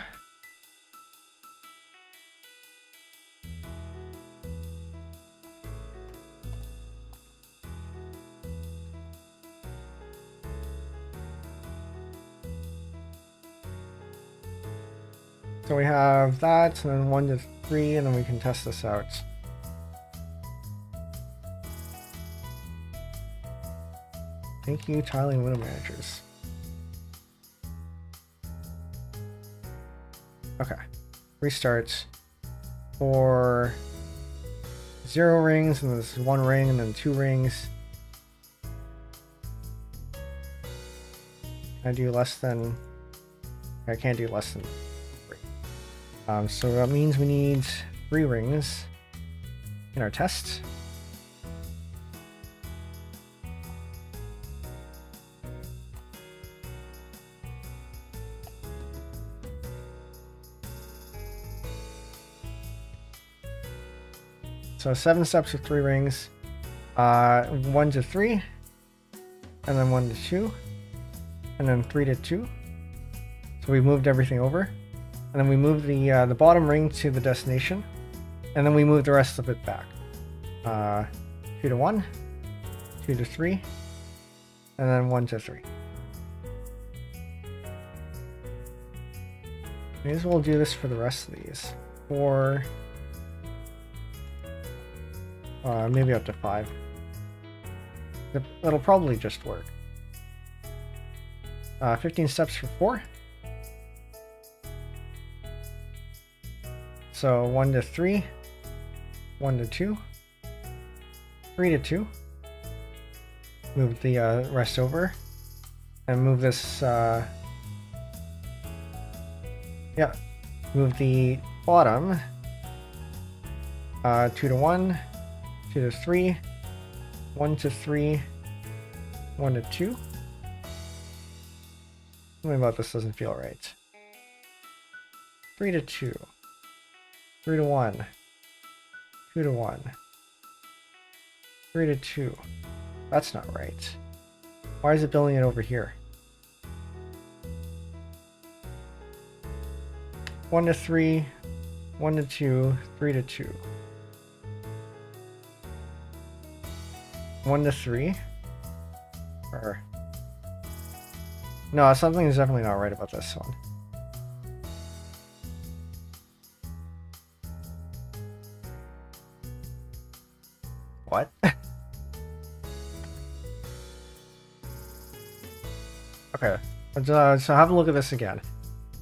So we have that, and then 1 to 3, and then we can test this out. Thank you, tiling window managers. Okay, restart for 0 rings, and this is 1 ring, and then 2 rings. Can I do less than? I can't do less than. So that means we need 3 rings in our test. So 7 steps with 3 rings, 1 to 3, and then 1 to 2, and then 3 to 2. So we moved everything over. And then we move the bottom ring to the destination, and then we move the rest of it back. 2 to 1, 2 to 3, and then 1 to 3. May as well do this for the rest of these. 4, maybe up to 5. That'll probably just work. 15 steps for 4. So 1 to 3, 1 to 2, 3 to 2. Move the rest over, and move this. Move the bottom. 2 to 1, 2 to 3, 1 to 3, 1 to 2. Something about this doesn't feel right. 3 to 2. 3 to 1, 2 to 1, 3 to 2. That's not right. Why is it building it over here? 1 to 3, 1 to 2, 3 to 2. 1 to 3? Or... No, something is definitely not right about this one. What? Okay, so have a look at this again.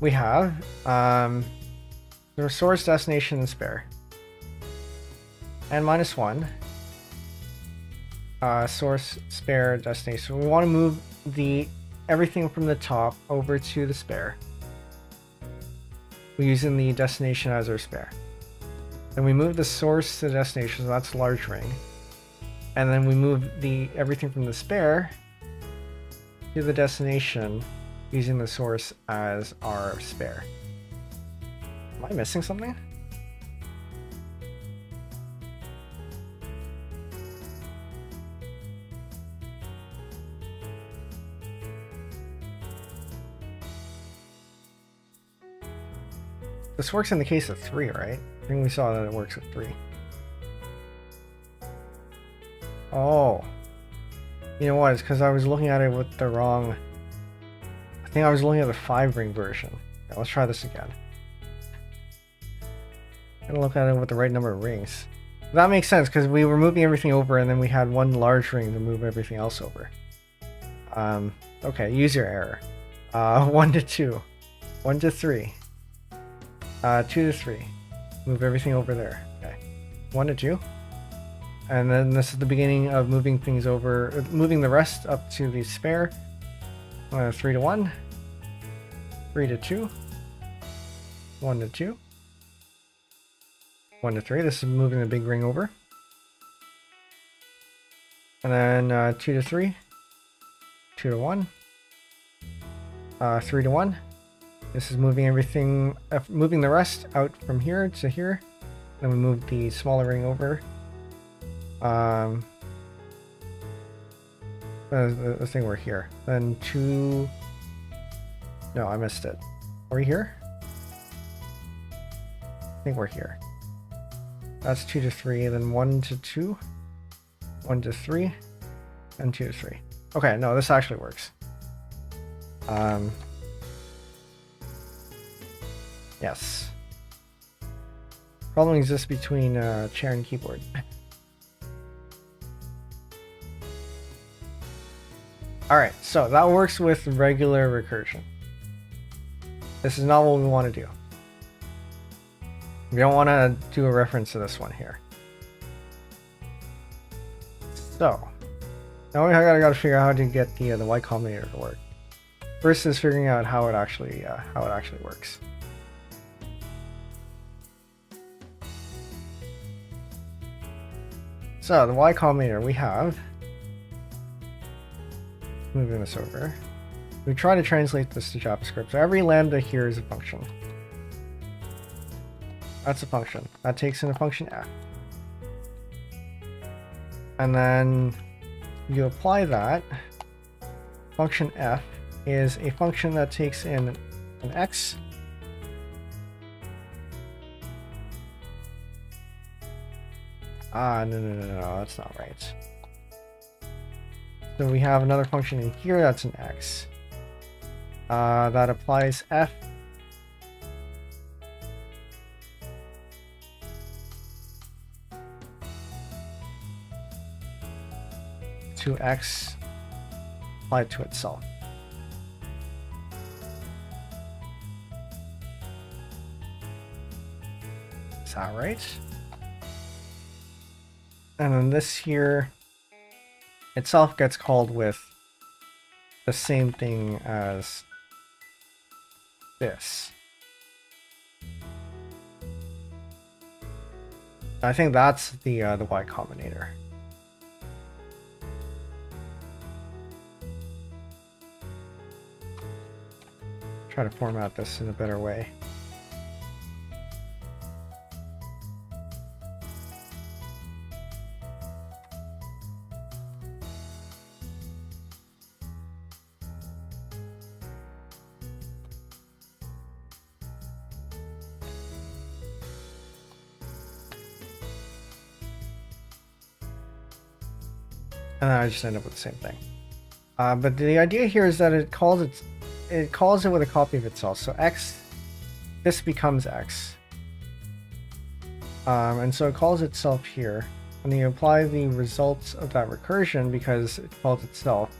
We have the source, destination, and spare. And -1. Source, spare, destination. We want to move everything from the top over to the spare. We're using the destination as our spare. Then we move the source to the destination, so that's a large ring. And then we move everything from the spare to the destination using the source as our spare. Am I missing something? This works in the case of 3, right? I think we saw that it works with 3. Oh. You know what? It's because I was looking at it with the wrong... I think I was looking at the 5-ring version. Okay, let's try this again. Gotta look at it with the right number of rings. That makes sense, because we were moving everything over, and then we had one large ring to move everything else over. Okay, use your error. 1 to 2. 1 to 3. 2 to 3. Move everything over there. Okay. 1 to 2. And then this is the beginning of moving things over, moving the rest up to the spare. 3 to 1. 3 to 2. 1 to 2. 1 to 3. This is moving the big ring over. And then 2 to 3. 2 to 1. 3 to 1. This is moving everything, moving the rest out from here to here. Then we move the smaller ring over. The thing we're here. Then 2. No, I missed it. Are we here? I think we're here. That's 2 to 3, then 1 to 2, 1 to 3, and 2 to 3. Okay, no, this actually works. Yes. Problem exists between chair and keyboard. Alright, so that works with regular recursion. This is not what we want to do. We don't want to do a reference to this one here. So, now we gotta figure out how to get the Y Combinator to work. First is figuring out how it actually works. So the Y Combinator we have. Moving this over. We try to translate this to JavaScript. So every lambda here is a function. That's a function. That takes in a function f. And then you apply that. Function f is a function that takes in an x. No, that's not right. So we have another function in here that's an x. That applies f to x applied to itself. Is that right? And then this here itself gets called with the same thing as this. I think that's the Y Combinator. Try to format this in a better way. And then I just end up with the same thing. But the idea here is that it calls it with a copy of itself. So x, this becomes x. And so it calls itself here. When you apply the results of that recursion, because it calls itself,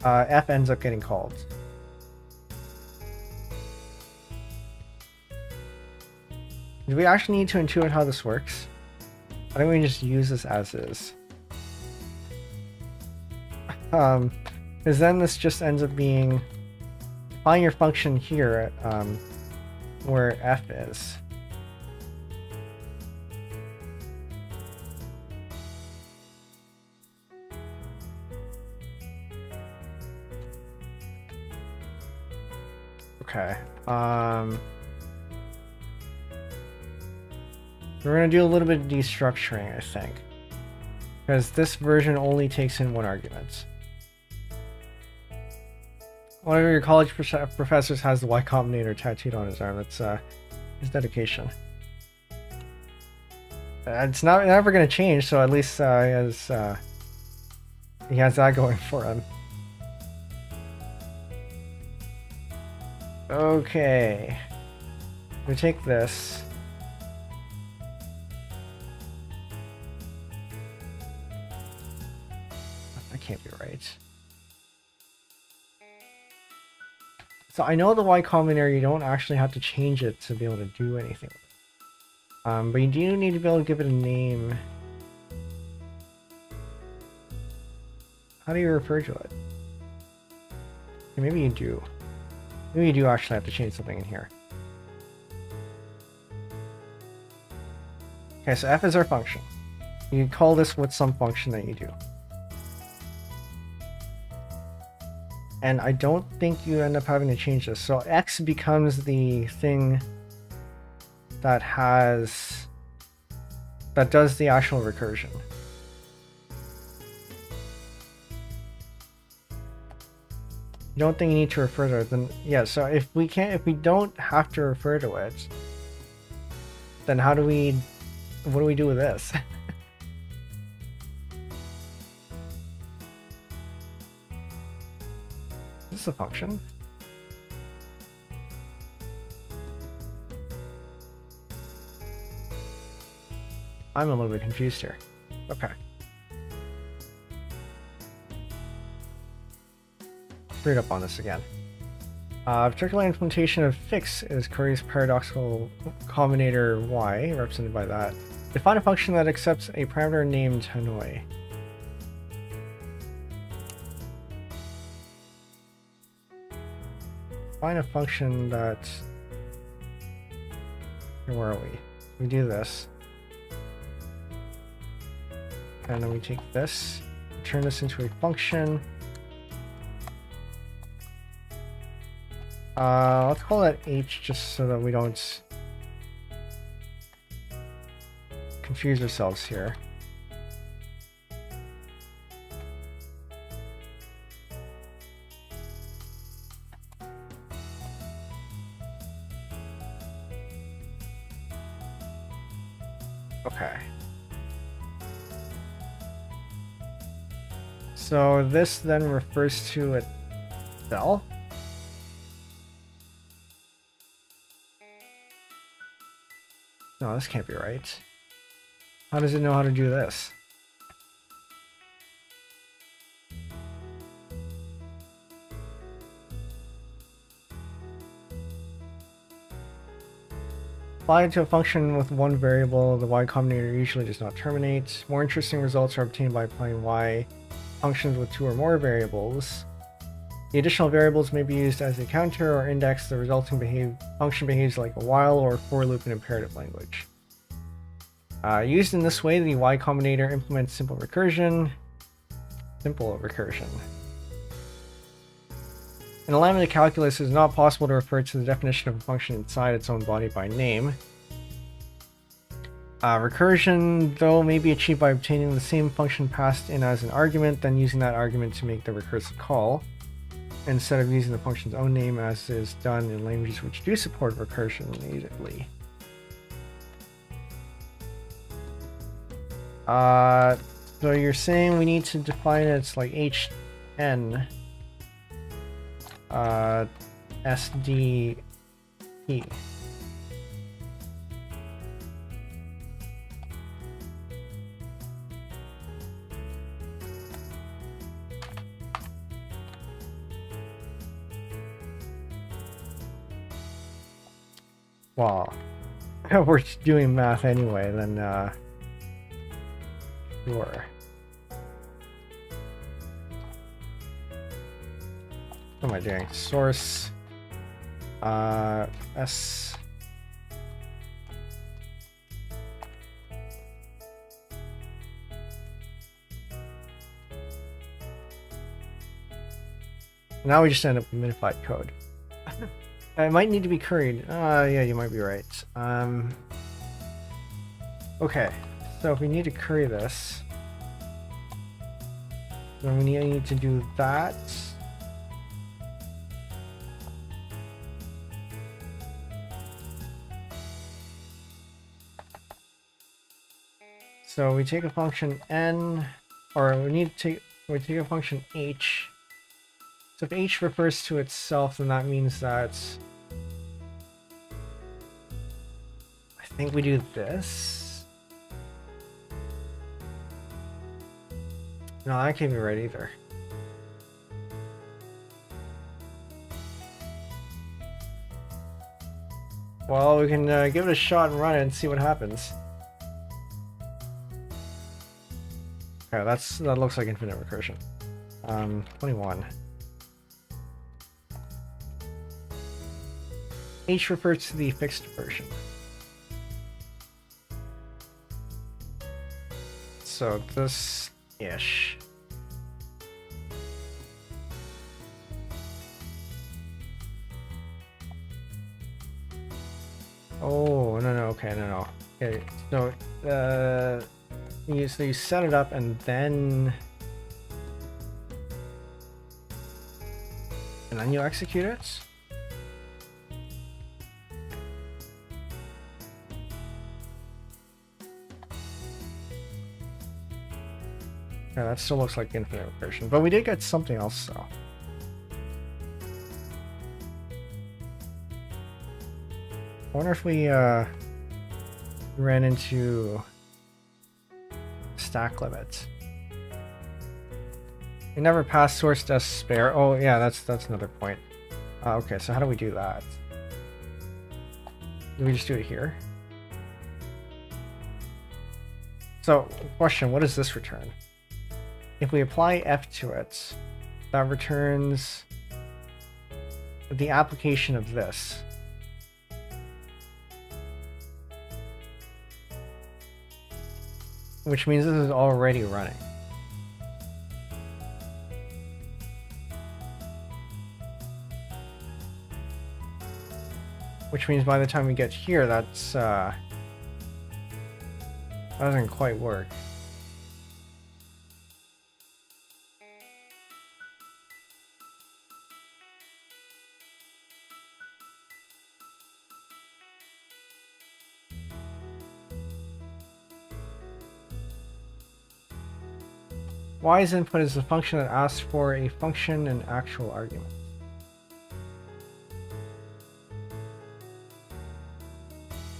f ends up getting called. Do we actually need to intuit how this works? I think we can just use this as is. Because then this just ends up being find your function here at where f is. Okay. We're gonna do a little bit of destructuring, I think, because this version only takes in one argument. One of your college professors has the Y Combinator tattooed on his arm. It's his dedication. It's not never going to change, so at least he has that going for him. Okay, we take this. That can't be right. So I know the Y combinator, you don't actually have to change it to be able to do anything with it. But you do need to be able to give it a name. How do you refer to it? Okay, maybe you do. Maybe you do actually have to change something in here. Okay, so f is our function. You can call this with some function that you do. And I don't think you end up having to change this. So x becomes the thing that does the actual recursion. You don't think you need to refer to it, then yeah, so if we don't have to refer to it, then what do we do with this? Is this a function? I'm a little bit confused here. Okay. Read up on this again. Particular implementation of fix is Curry's paradoxical combinator y, represented by that. Define a function that accepts a parameter named Hanoi. Define a function that... Where are we? We do this. And then we take this, turn this into a function. Let's call that h just so that we don't confuse ourselves here. Okay. So this then refers to a cell. No, this can't be right. How does it know how to do this? Applied to a function with one variable, the y combinator usually does not terminate. More interesting results are obtained by applying y functions with two or more variables. The additional variables may be used as a counter or index. The resulting function behaves like a while or for loop in imperative language. Used in this way, the y combinator implements simple recursion. In a lambda calculus, it is not possible to refer to the definition of a function inside its own body by name. Recursion, though, may be achieved by obtaining the same function passed in as an argument, then using that argument to make the recursive call, instead of using the function's own name as is done in languages which do support recursion natively. So you're saying we need to define it like hn sdp. Well, if we're doing math anyway, then sure. What am I doing? Source s. Now we just end up with minified code. It might need to be curried. Yeah, you might be right. Okay, so if we need to curry this, then we need to do that. So we take a function n, or we take a function h. So if h refers to itself, then that means that I think we do this. No, that can't be right either. Well, we can give it a shot and run it and see what happens. Okay, that looks like infinite recursion. 21. H refers to the fixed version. So this-ish. Oh, no, okay, no. Okay, so, you set it up and then you execute it? Yeah, that still looks like infinite recursion, but we did get something else, though. I wonder if we ran into stack limits. We never passed source to spare. Oh yeah, that's another point. Okay, so how do we do that? Do we just do it here? So, question, what does this return? If we apply F to it, that returns the application of this. Which means this is already running. Which means by the time we get here, that doesn't quite work. Y's input is the function that asks for a function and actual argument.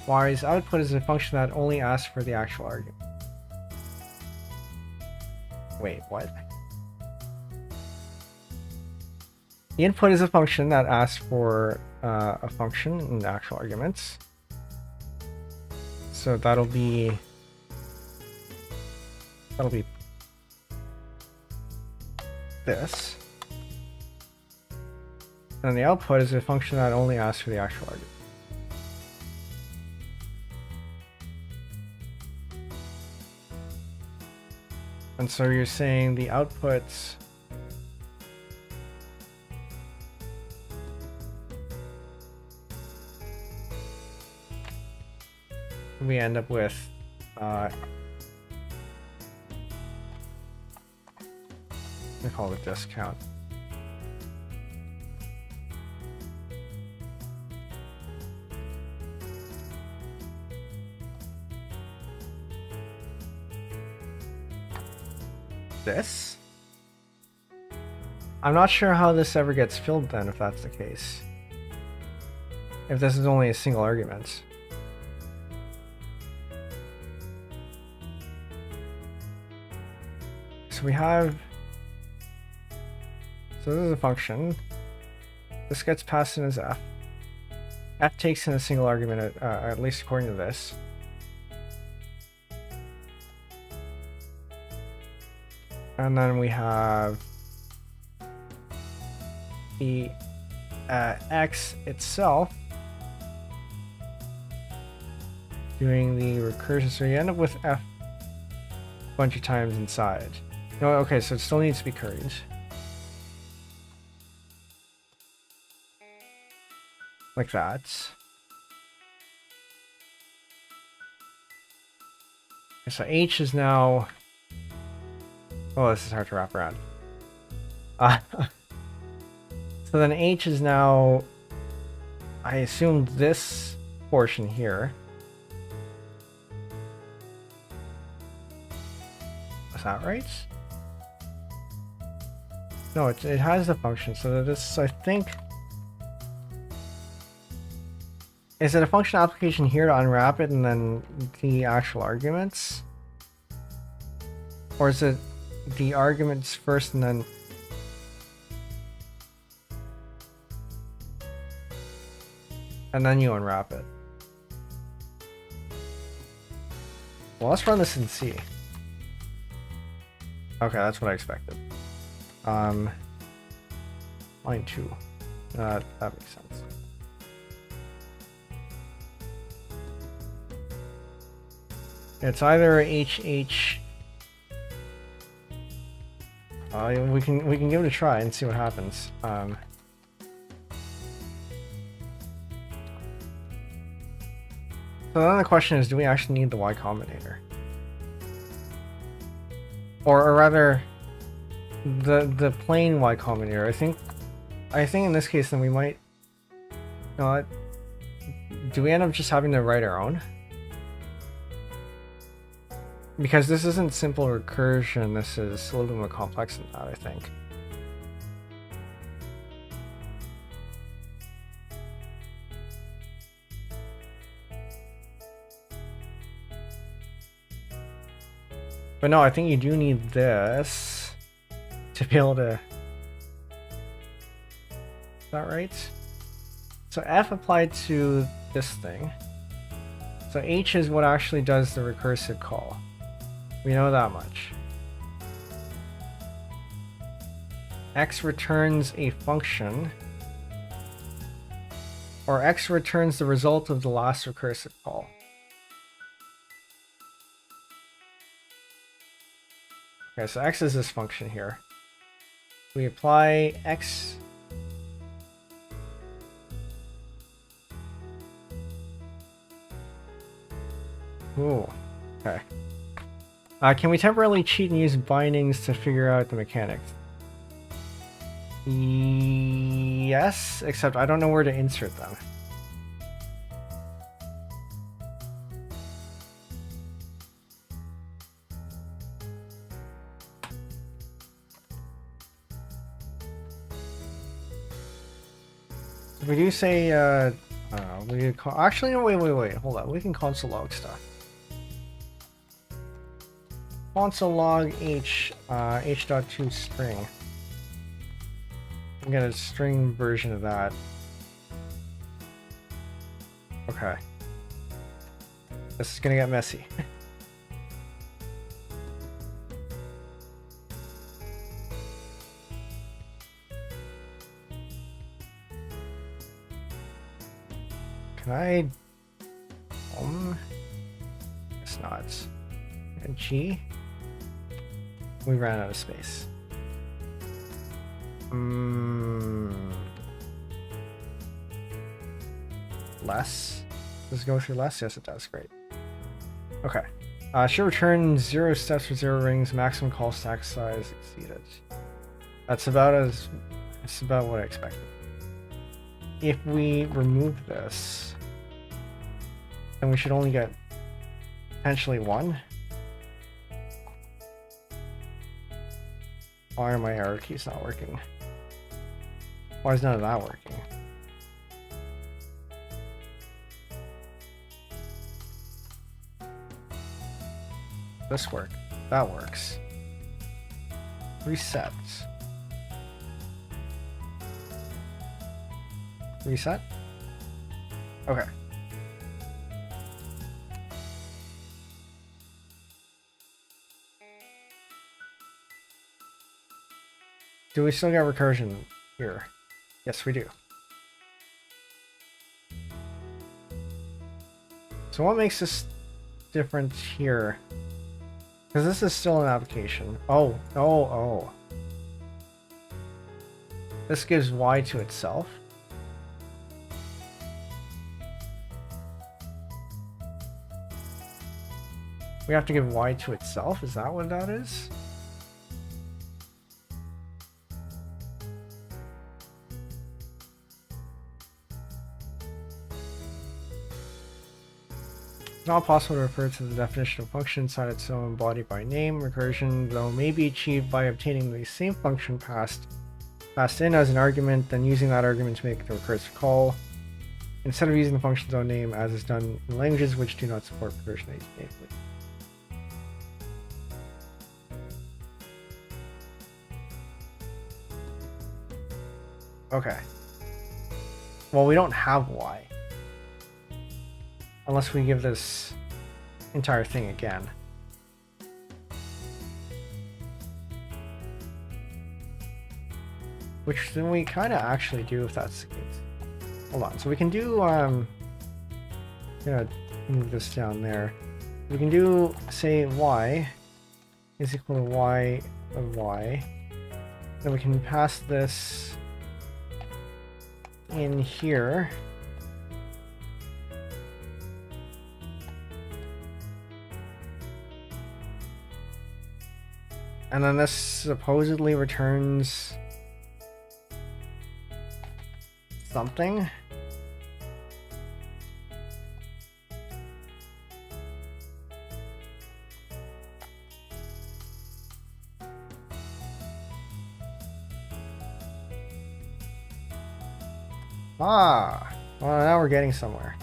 Y's output is a function that only asks for the actual argument. Wait, what? The input is a function that asks for a function and actual arguments. So that'll be this. And the output is a function that only asks for the actual argument. And so you're saying the outputs we end up with we call it discount. This? I'm not sure how this ever gets filled then, if that's the case. If this is only a single argument. So we have... So this is a function. This gets passed in as f. F takes in a single argument, at least according to this. And then we have the x itself doing the recursion. So you end up with f a bunch of times inside. No, okay, so it still needs to be curried. Like that. Okay, so h is now... Oh, this is hard to wrap around. So then h is now, I assume, this portion here. Is that right? No, it has the function, so this, I think... Is it a function application here to unwrap it and then the actual arguments? Or is it the arguments first and then... And then you unwrap it? Well, let's run this and see. Okay, that's what I expected. Line 2. That makes sense. It's either HH. We can give it a try and see what happens. So then the question is, do we actually need the Y Combinator? Or rather, the plain Y Combinator. I think in this case, then we might not. Do we end up just having to write our own? Because this isn't simple recursion, this is a little bit more complex than that, I think. But no, I think you do need this to be able to... Is that right? So F applied to this thing. So H is what actually does the recursive call. We know that much. X returns a function, or X returns the result of the last recursive call. Okay, so X is this function here. We apply X. Ooh, okay. Can we temporarily cheat and use bindings to figure out the mechanics? Yes, except I don't know where to insert them. If we do say, we could actually, no, wait, hold on. We can console log stuff. Console log h.to string. I'm gonna get a string version of that. Okay. This is gonna get messy. Can I... It's not. And G? We ran out of space. Less? Does it go through less? Yes, it does. Great. Okay. Should return 0 steps for 0 rings. Maximum call stack size exceeded. That's about what I expected. If we remove this, then we should only get potentially 1. Why are my arrow keys not working? Why is none of that working? This work. That works. Reset. Reset? Okay. Do we still get recursion here? Yes, we do. So what makes this different here? Because this is still an application. Oh. This gives Y to itself. We have to give Y to itself? Is that what that is? It's not possible to refer to the definition of function inside its own body by name. Recursion, though, may be achieved by obtaining the same function passed in as an argument, then using that argument to make the recursive call, instead of using the function's own name as is done in languages which do not support recursion natively. Okay. Well, we don't have y. Unless we give this entire thing again. Which then we kind of actually do if that's the case. Hold on, so we can do, I'm gonna move this down there. We can do, say, y is equal to y of y. Then we can pass this in here. And then this supposedly returns something. Ah, well, now we're getting somewhere.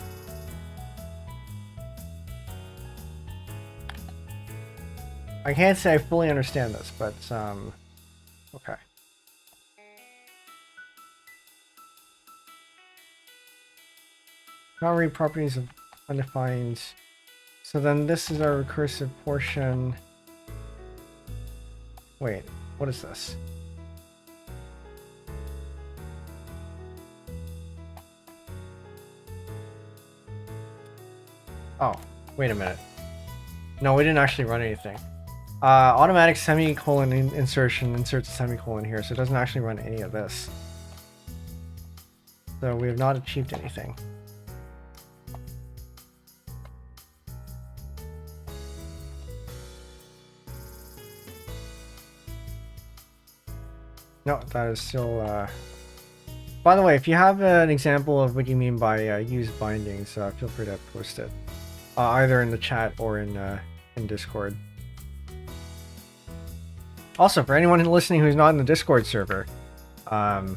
I can't say I fully understand this, but okay. Not read properties of undefined. So then this is our recursive portion. Wait, what is this? Oh, wait a minute. No, we didn't actually run anything. Automatic semicolon insertion inserts a semicolon here, so it doesn't actually run any of this. So we have not achieved anything. No, that is still... By the way, if you have an example of what you mean by use bindings, feel free to post it. Either in the chat or in Discord. Also, for anyone listening who's not in the Discord server, the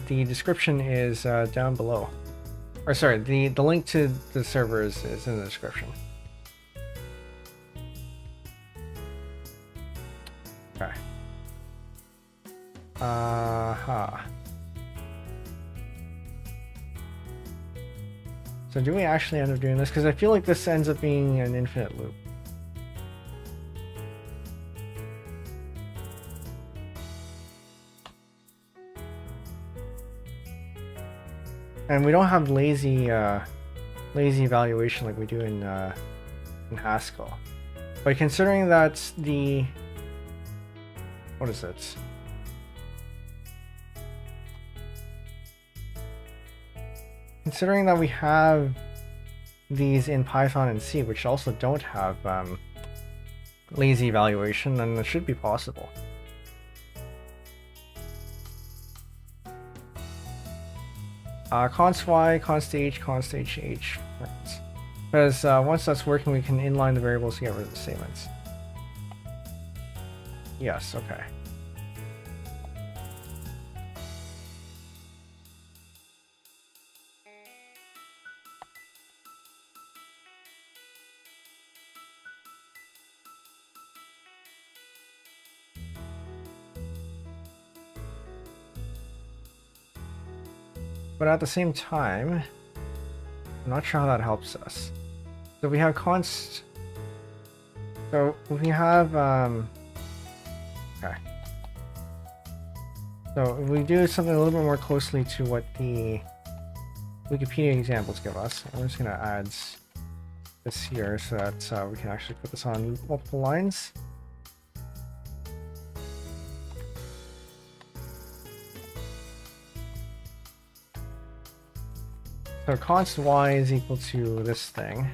description is down below. Or sorry, the link to the server is in the description. Okay. So do we actually end up doing this? Because I feel like this ends up being an infinite loop. And we don't have lazy evaluation like we do in Haskell. But considering that's the... What is it? Considering that we have these in Python and C, which also don't have lazy evaluation, then it should be possible. Const y, const h, const h. Because once that's working, we can inline the variables to get rid of the statements. Yes, okay. But at the same time, I'm not sure how that helps us. So we have const. So we have okay. So if we do something a little bit more closely to what the Wikipedia examples give us, I'm just going to add this here so that we can actually put this on multiple lines. So const y is equal to this thing.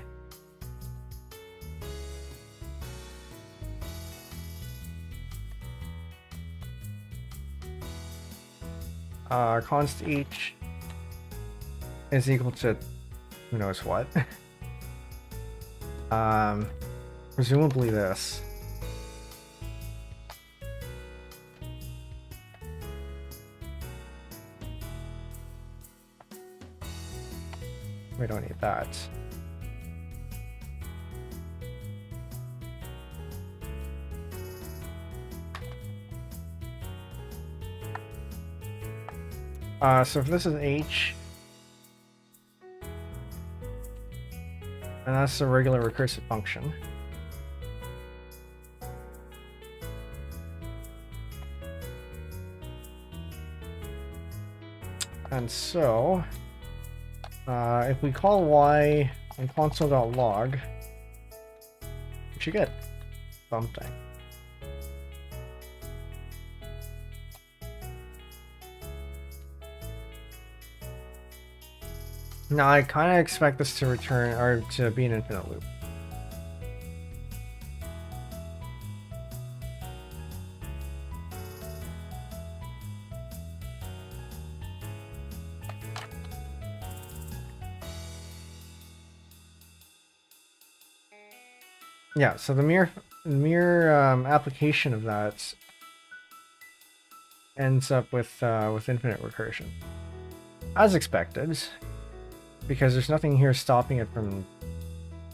Const h is equal to who knows what. Presumably this. We don't need that. So if this is H, and that's a regular recursive function. And so, if we call y in console.log, we should get something. Now I kind of expect this to return, or to be an infinite loop. Yeah, so the mere application of that ends up with infinite recursion, as expected, because there's nothing here stopping it from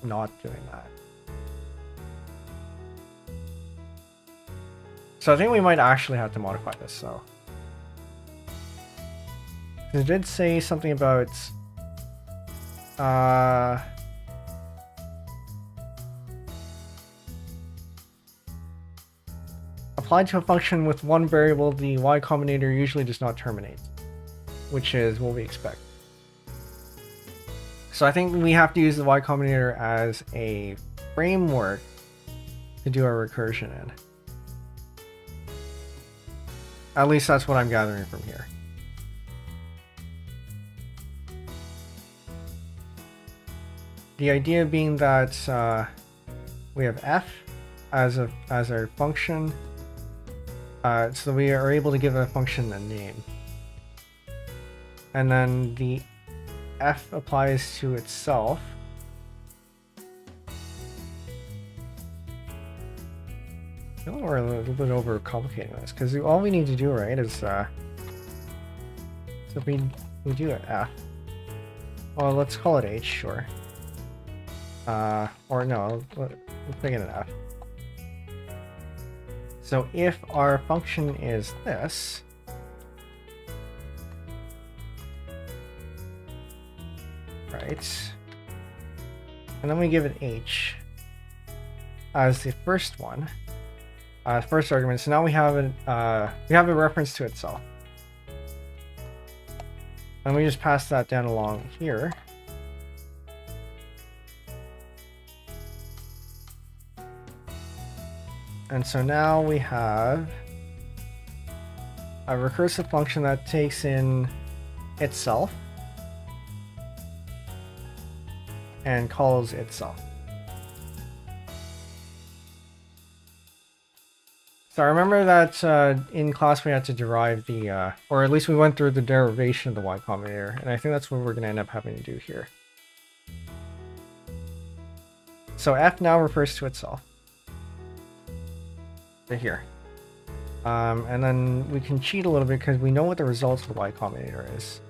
not doing that. So I think we might actually have to modify this, though. It did say something about applied to a function with one variable, the y combinator usually does not terminate, which is what we expect. So I think we have to use the y combinator as a framework to do our recursion in. At least that's what I'm gathering from here. The idea being that we have f as our function, so we are able to give a function a name, and then the f applies to itself. I feel like we're a little bit overcomplicating this, because all we need to do, right, is so we do an f. Well, let's call it h, sure. Or no, let's make it an f. So if our function is this, right, and then we give it h as the first one, first argument. So now we have a reference to itself, and we just pass that down along here. And so now we have a recursive function that takes in itself and calls itself. So I remember that in class we had to derive the, or at least we went through the derivation of the y combinator, and I think that's what we're going to end up having to do here. So f now refers to itself. Here. And then we can cheat a little bit because we know what the results of the y combinator is.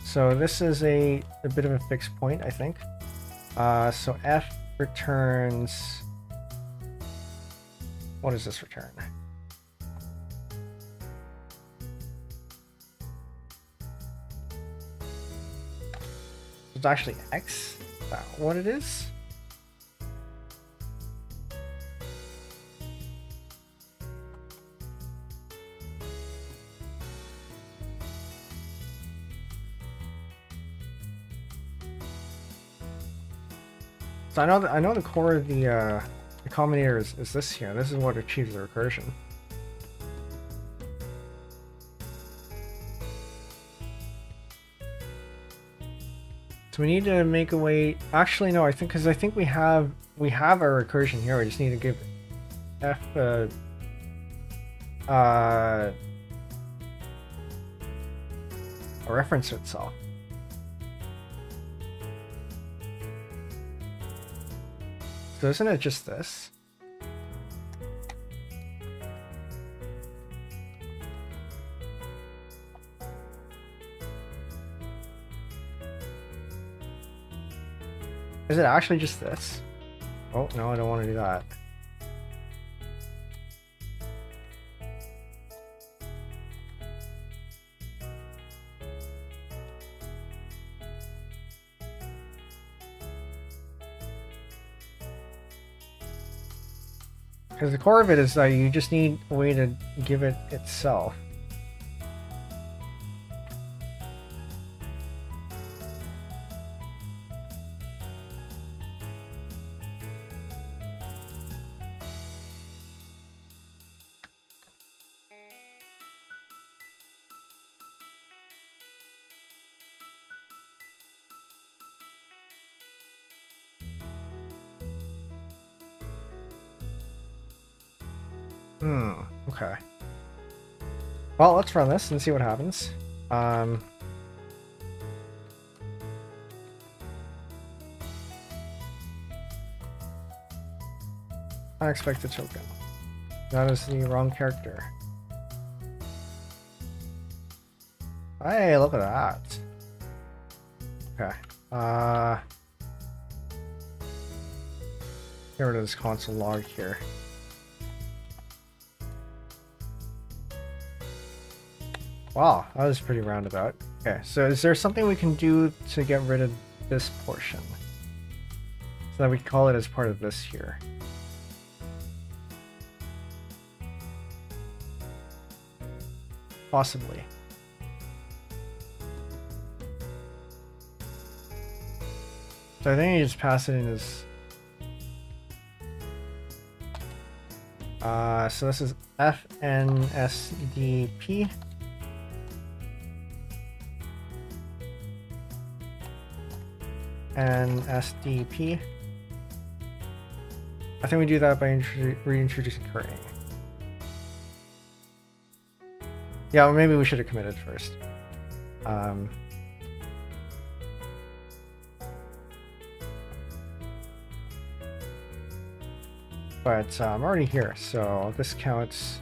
So this is a bit of a fixed point, I think. So f returns... What does this return? It's actually x? Is that what it is? So I know the core of the combinator is this here. This is what achieves the recursion. So we need to make a way. Actually, no. I think we have our recursion here. We just need to give f a reference to itself. So isn't it just this? Is it actually just this? Oh, no, I don't want to do that. Because the core of it is that you just need a way to give it itself. Okay. Well, let's run this and see what happens. Unexpected token. That is the wrong character. Hey, look at that. Okay. Get rid of this console log here. Wow, that was pretty roundabout. Okay, so is there something we can do to get rid of this portion? So that we can call it as part of this here. Possibly. So I think you just pass it in as... so this is FNSDP. And SDP. I think we do that by reintroducing currying. Yeah, well, maybe we should have committed first. But I'm already here, so this counts.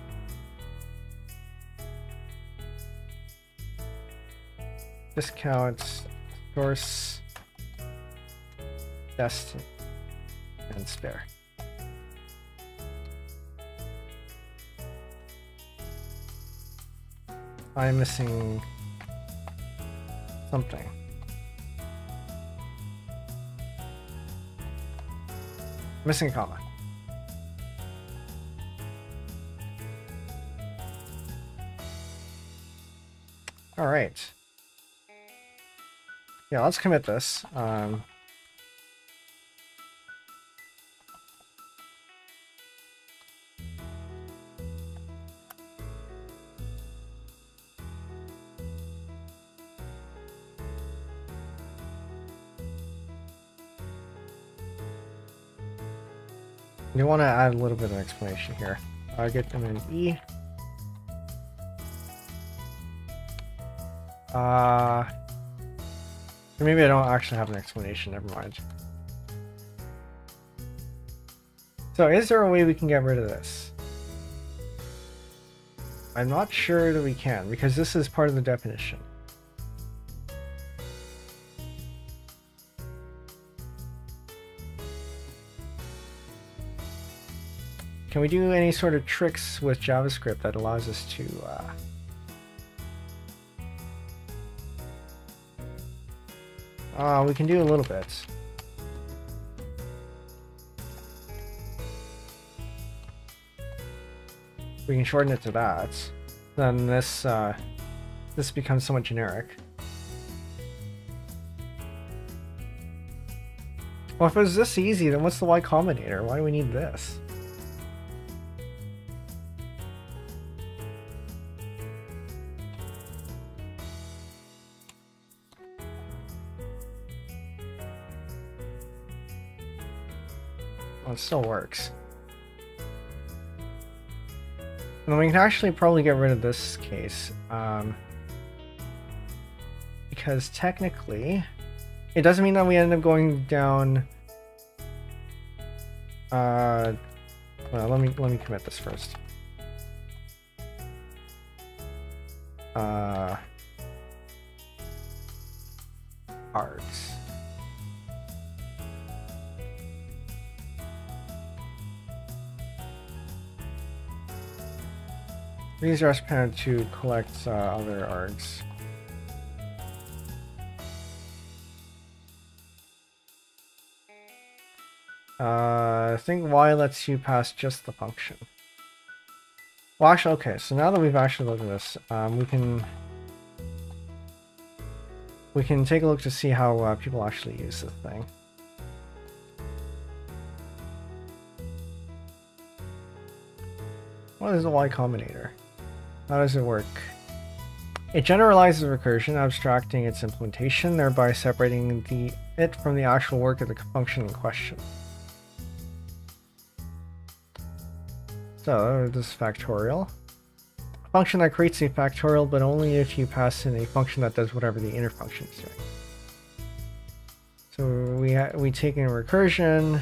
This counts source, destined, and spare. I'm missing something. Missing a comma. All right. Yeah, let's commit this. You want to add a little bit of explanation here. I get them in E. So maybe I don't actually have an explanation. Never mind. So is there a way we can get rid of this? I'm not sure that we can, because this is part of the definition. Can we do any sort of tricks with JavaScript that allows us to we can do a little bit. We can shorten it to that. Then this this becomes somewhat generic. Well, if it was this easy, then what's the Y Combinator? Why do we need this? Well, it still works. And we can actually probably get rid of this case. Because technically, it doesn't mean that we end up going down Well, let me commit this first. Args. Use RSPAN to collect other args. I think Y lets you pass just the function. Well, actually, okay. So now that we've actually looked at this, we can take a look to see how people actually use this thing. What is a Y Combinator? How does it work? It generalizes recursion, abstracting its implementation, thereby separating it from the actual work of the function in question. So this is factorial. A function that creates a factorial, but only if you pass in a function that does whatever the inner function is doing. So we take in recursion,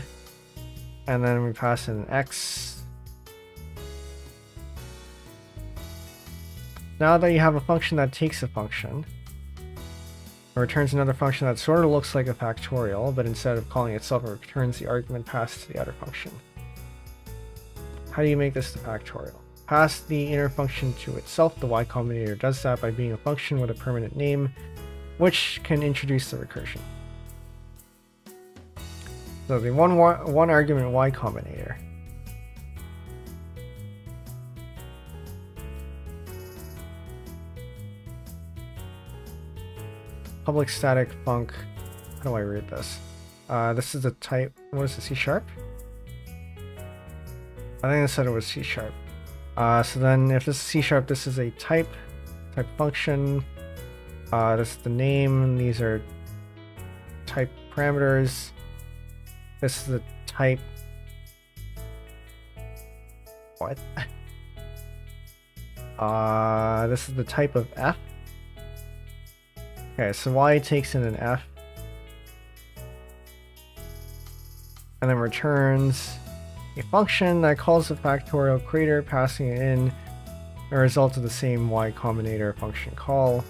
and then we pass in an x. Now that you have a function that takes a function, it returns another function that sort of looks like a factorial, but instead of calling itself, it returns the argument passed to the other function. How do you make this the factorial? Pass the inner function to itself. The Y Combinator does that by being a function with a permanent name, which can introduce the recursion. So the one argument Y Combinator. Public static func. How do I read this? This is the type. What is the C#? I think I said it was C#. So then if this is C#, this is a type function. This is the name. These are type parameters. This is the type. What? This is the type of f. Okay, so Y takes in an f. And then returns a function that calls the factorial creator, passing it in a result of the same Y Combinator function call.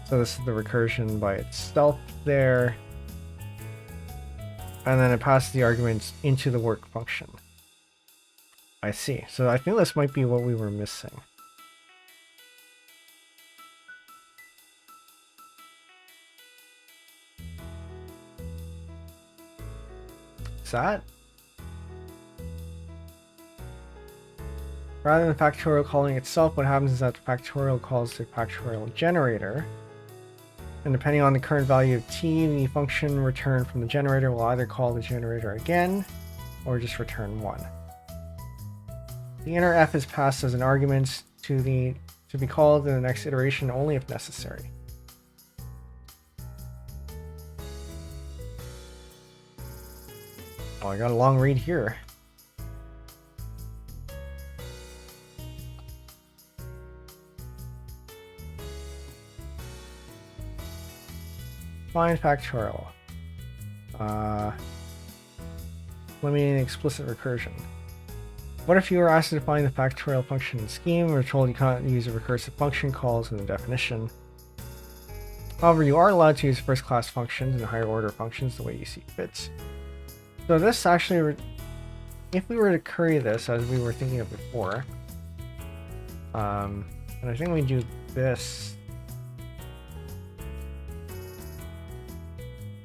So this is the recursion by itself there. And then it passes the arguments into the work function. I see. So I think this might be what we were missing. Is that? Rather than factorial calling itself, what happens is that the factorial calls the factorial generator. And depending on the current value of t, the function returned from the generator will either call the generator again, or just return 1. The inner f is passed as an argument to be called in the next iteration only if necessary. Oh, I got a long read here. Find factorial. Limiting explicit recursion. What if you were asked to define the factorial function in Scheme and were told you can't use a recursive function calls in the definition? However, you are allowed to use first-class functions and higher-order functions the way you see fit. So this actually, if we were to query this as we were thinking of before, and I think we do this.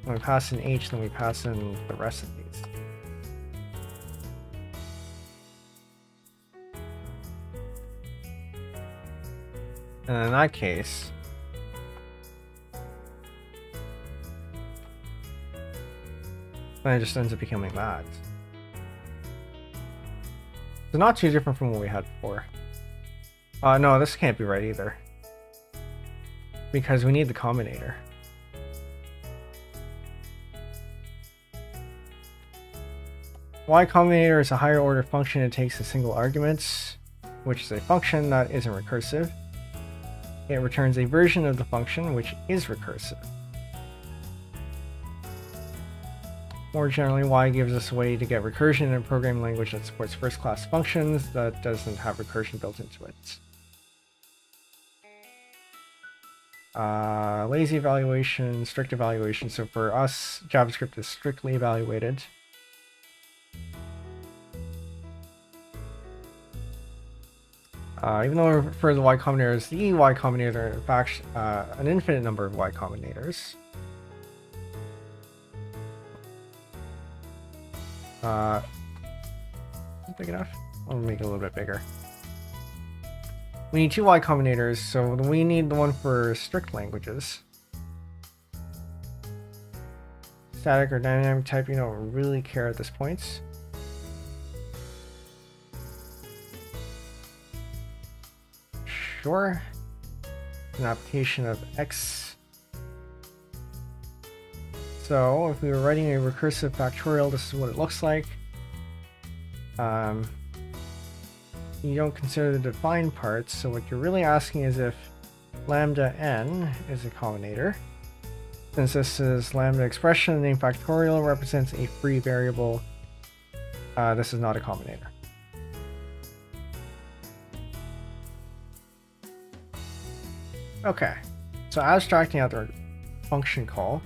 When we pass in H, then we pass in the rest of these. And in that case, then it just ends up becoming that. So not too different from what we had before. No, this can't be right either. Because we need the combinator. Y Combinator is a higher order function. It takes a single argument, which is a function that isn't recursive. It returns a version of the function which is recursive. More generally, Y gives us a way to get recursion in a programming language that supports first-class functions that doesn't have recursion built into it. Lazy evaluation, strict evaluation. So for us, JavaScript is strictly evaluated. Even though for the Y combinators, the Y combinator are in fact an infinite number of Y combinators. Big enough? I'll make it a little bit bigger. We need 2 Y combinators, so we need the one for strict languages. Static or dynamic type, you don't really care at this point. Sure. An application of X. So if we were writing a recursive factorial, this is what it looks like. You don't consider the defined parts, so what you're really asking is if lambda n is a combinator. Since this is lambda expression, the name factorial represents a free variable. This is not a combinator. Okay, so abstracting out the function call,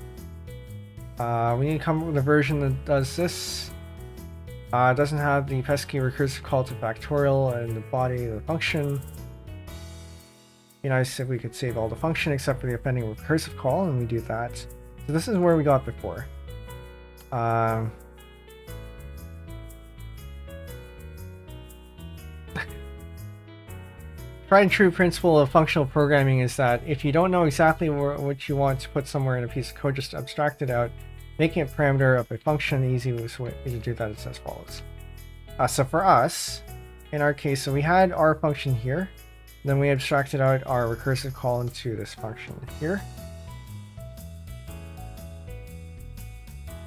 we need to come up with a version that does this. It doesn't have the pesky recursive call to factorial in the body of the function. Be nice if we could save all the function except for the offending recursive call, and we do that. So this is where we got before. Tried and true principle of functional programming is that if you don't know exactly what you want to put somewhere in a piece of code, just abstract it out. Making a parameter of a function, the easy way to do that is as follows. So for us, in our case, so we had our function here, then we abstracted out our recursive call into this function here.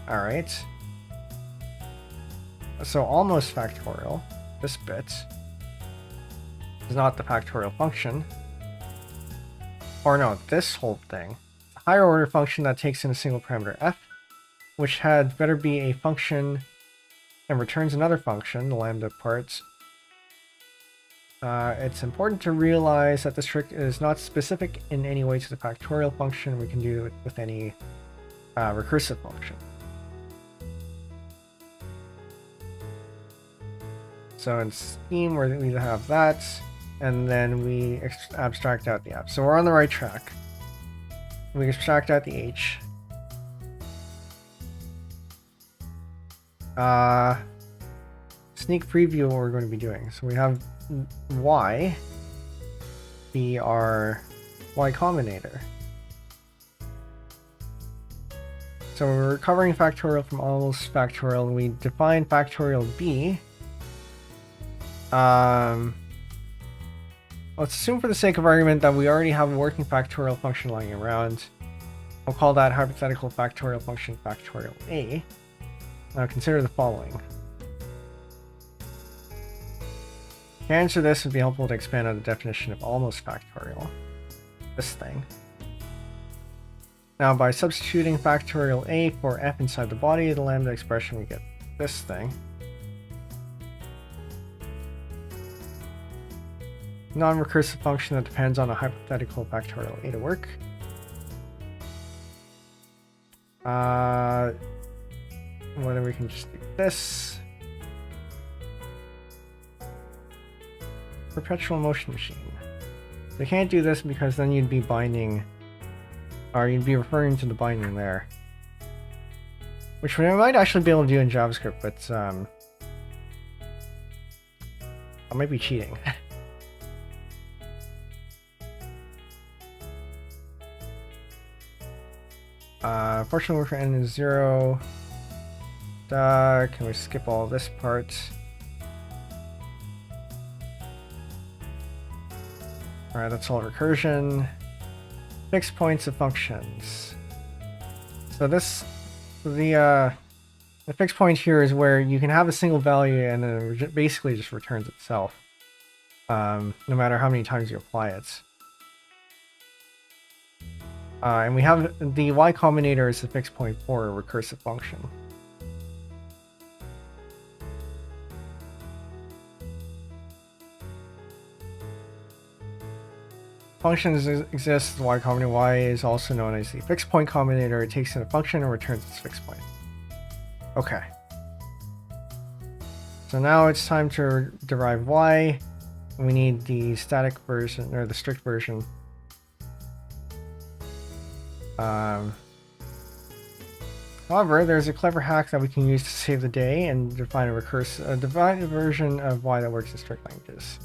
All right. So almost factorial, this bit, is not the factorial function. Or no, this whole thing. A higher order function that takes in a single parameter f, which had better be a function and returns another function, the lambda part. It's important to realize that this trick is not specific in any way to the factorial function. We can do it with any recursive function. So in Scheme, we have that, and then we abstract out the app. So we're on the right track. We abstract out the h. Sneak preview of what we're going to be doing. So we have y be our y combinator. So we're recovering factorial from almost factorial, and we define factorial b. Let's assume for the sake of argument that we already have a working factorial function lying around. I'll call that hypothetical factorial function factorial a. Now consider the following. To answer this, it would be helpful to expand on the definition of almost factorial. This thing. Now by substituting factorial a for f inside the body of the lambda expression, we get this thing. Non-recursive function that depends on a hypothetical factorial a to work. Whether we can just do this. Perpetual motion machine. We can't do this because then you'd be binding, or you'd be referring to the binding there. Which we might actually be able to do in JavaScript, but I might be cheating. Fortunately for n is 0. Can we skip all this part? Alright, that's all recursion. Fixed points of functions. So this, the fixed point here is where you can have a single value and then it basically just returns itself. No matter how many times you apply it. And we have the y combinator as a fixed point for a recursive function. functions exist, the y combinator y is also known as the fixed point combinator. It takes in a function and returns its fixed point. Okay. So now it's time to derive y. We need the static version, or the strict version. However, there's a clever hack that we can use to save the day and define a divided version of y that works in strict languages.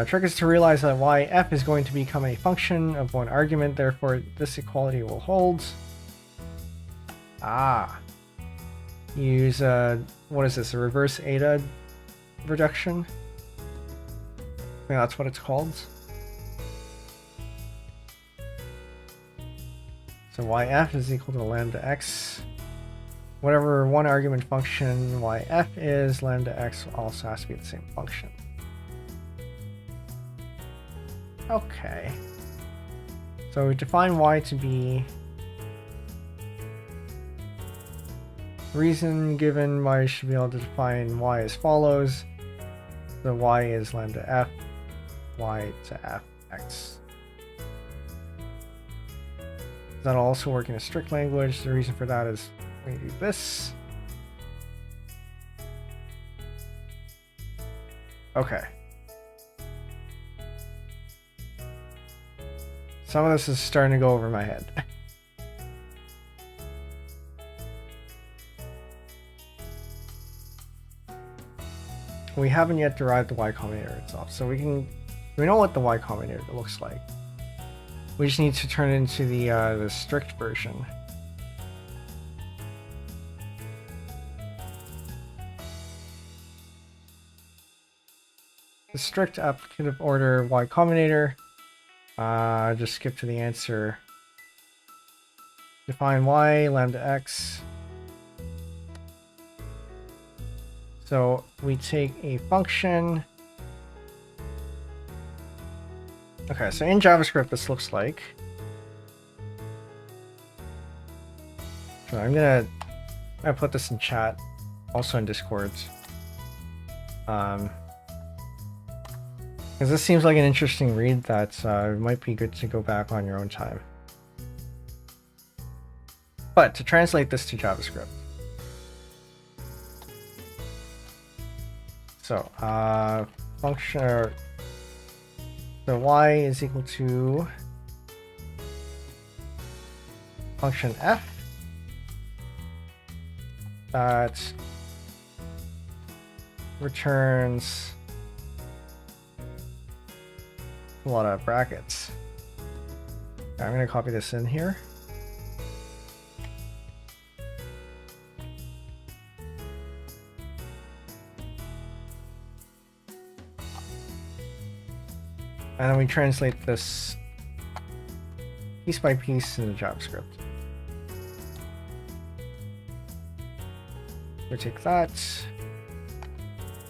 Trick is to realize that yf is going to become a function of one argument, therefore this equality will hold. Use what is this, a reverse eta reduction? I think that's what it's called. So yf is equal to lambda x. Whatever one argument function yf is, lambda x also has to be the same function. Okay. So we define y to be reason given y should be able to define y as follows. So y is lambda f, y to fx. That'll also work in a strict language. The reason for that is we do this. Okay. Some of this is starting to go over my head. We haven't yet derived the y combinator itself, so we know what the y combinator looks like. We just need to turn it into the strict version. The strict applicative order y combinator. Just skip to the answer. Define y, lambda x. So we take a function. Okay, so in JavaScript this looks like. So I'm gonna put this in chat, also in Discord. Because this seems like an interesting read that might be good to go back on your own time. But to translate this to JavaScript. So function. So y is equal to function f that returns a lot of brackets. Okay, I'm going to copy this in here. And then we translate this piece by piece into JavaScript. We take that,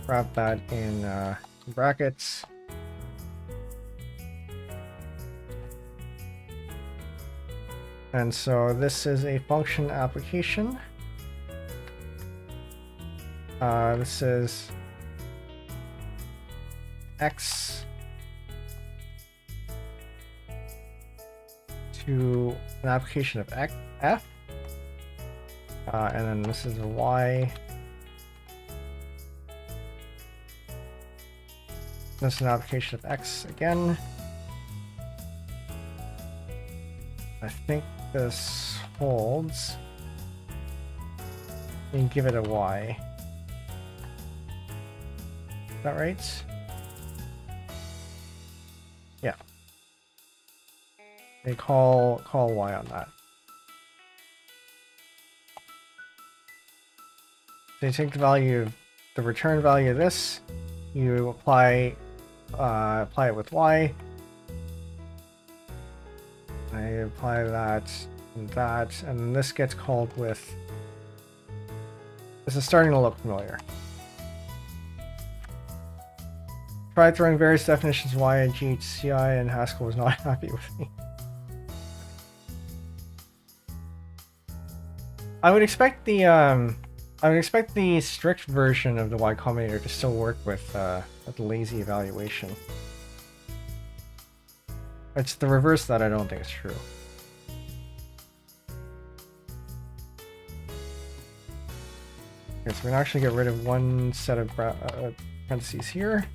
wrap that in brackets. And so this is a function application. This is x to an application of f, and then this is a y. This is an application of x again. I think this holds. And give it a y. Is that right? Yeah. They call y on that. So you take the value of the return value of this, you apply it with y. I apply that and that, and then this gets called with. This is starting to look familiar. Tried throwing various definitions of y at GHCI, and Haskell was not happy with me. I would expect the strict version of the y combinator to still work with lazy evaluation. It's the reverse that I don't think is true. Okay, so we can actually get rid of one set of parentheses here.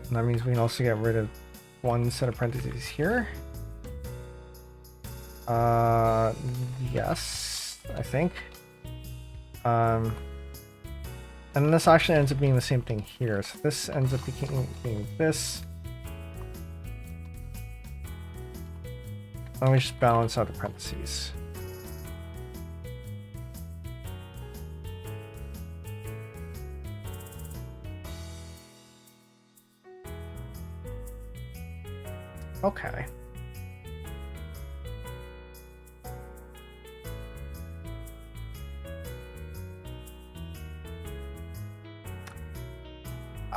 And that means we can also get rid of one set of parentheses here. Yes, I think. And then this actually ends up being the same thing here. So this ends up being this. Let me just balance out the parentheses. Okay.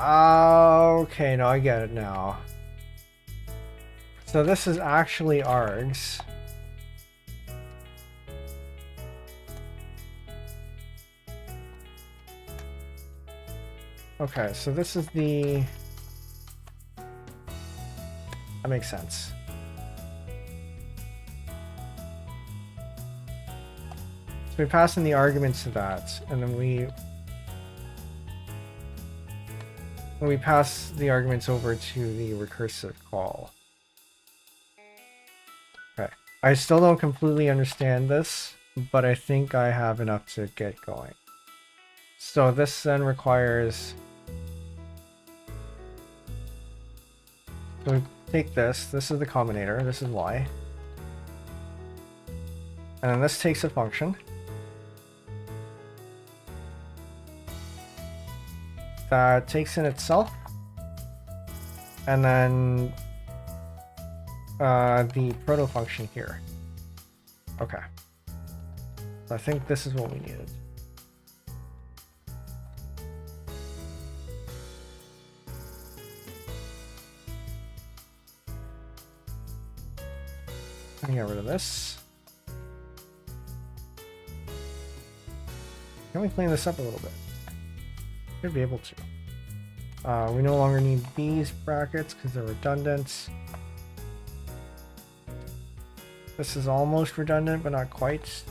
Okay, no, I get it now. So this is actually args. Okay, so this is the... That makes sense. So we pass in the arguments to that, and then we pass the arguments over to the recursive call. Okay. I still don't completely understand this, but I think I have enough to get going. So this then requires... So we take this is the combinator, this is y. And then this takes a function that takes in itself, and then the proto function here. Okay. So I think this is what we needed. Let me get rid of this. Can we clean this up a little bit? Should be able to. We no longer need these brackets because they're redundant. This is almost redundant, but not quite.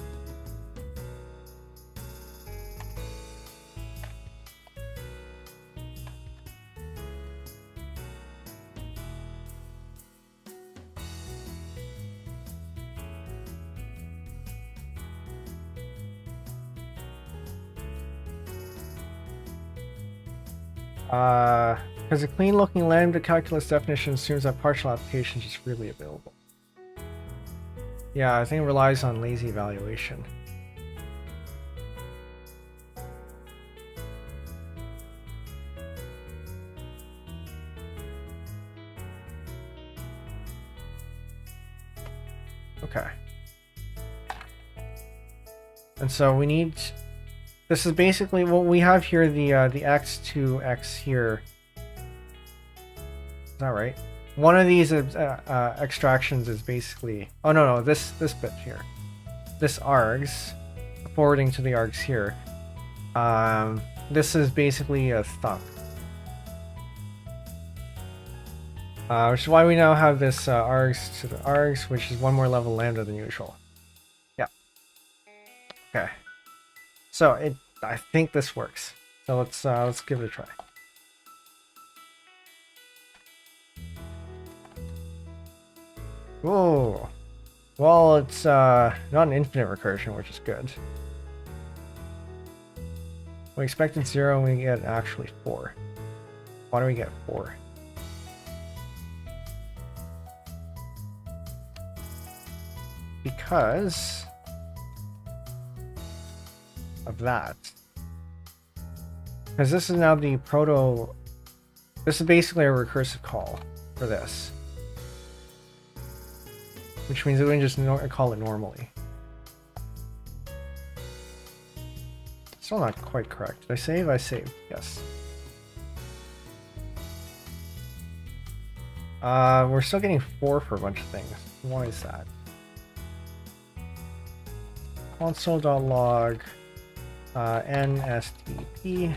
Because a clean-looking lambda calculus definition assumes that partial application is freely available. Yeah, I think it relies on lazy evaluation. Okay. And so we need... This is basically what we have here, the x to x here. Is that right? One of these extractions is basically... Oh, no, this bit here. This args, forwarding to the args here. This is basically a thumb. Which is why we now have this args to the args, which is one more level lambda than usual. Yeah. Okay. So I think this works. So let's give it a try. Whoa. Well, it's not an infinite recursion, which is good. We expected 0 and we get actually 4. Why do we get 4? Because of that. Because this is now the proto... This is basically a recursive call for this. Which means that we can just call it normally. Still not quite correct. Did I save? I saved. Yes. We're still getting 4 for a bunch of things. Why is that? Console.log NSTP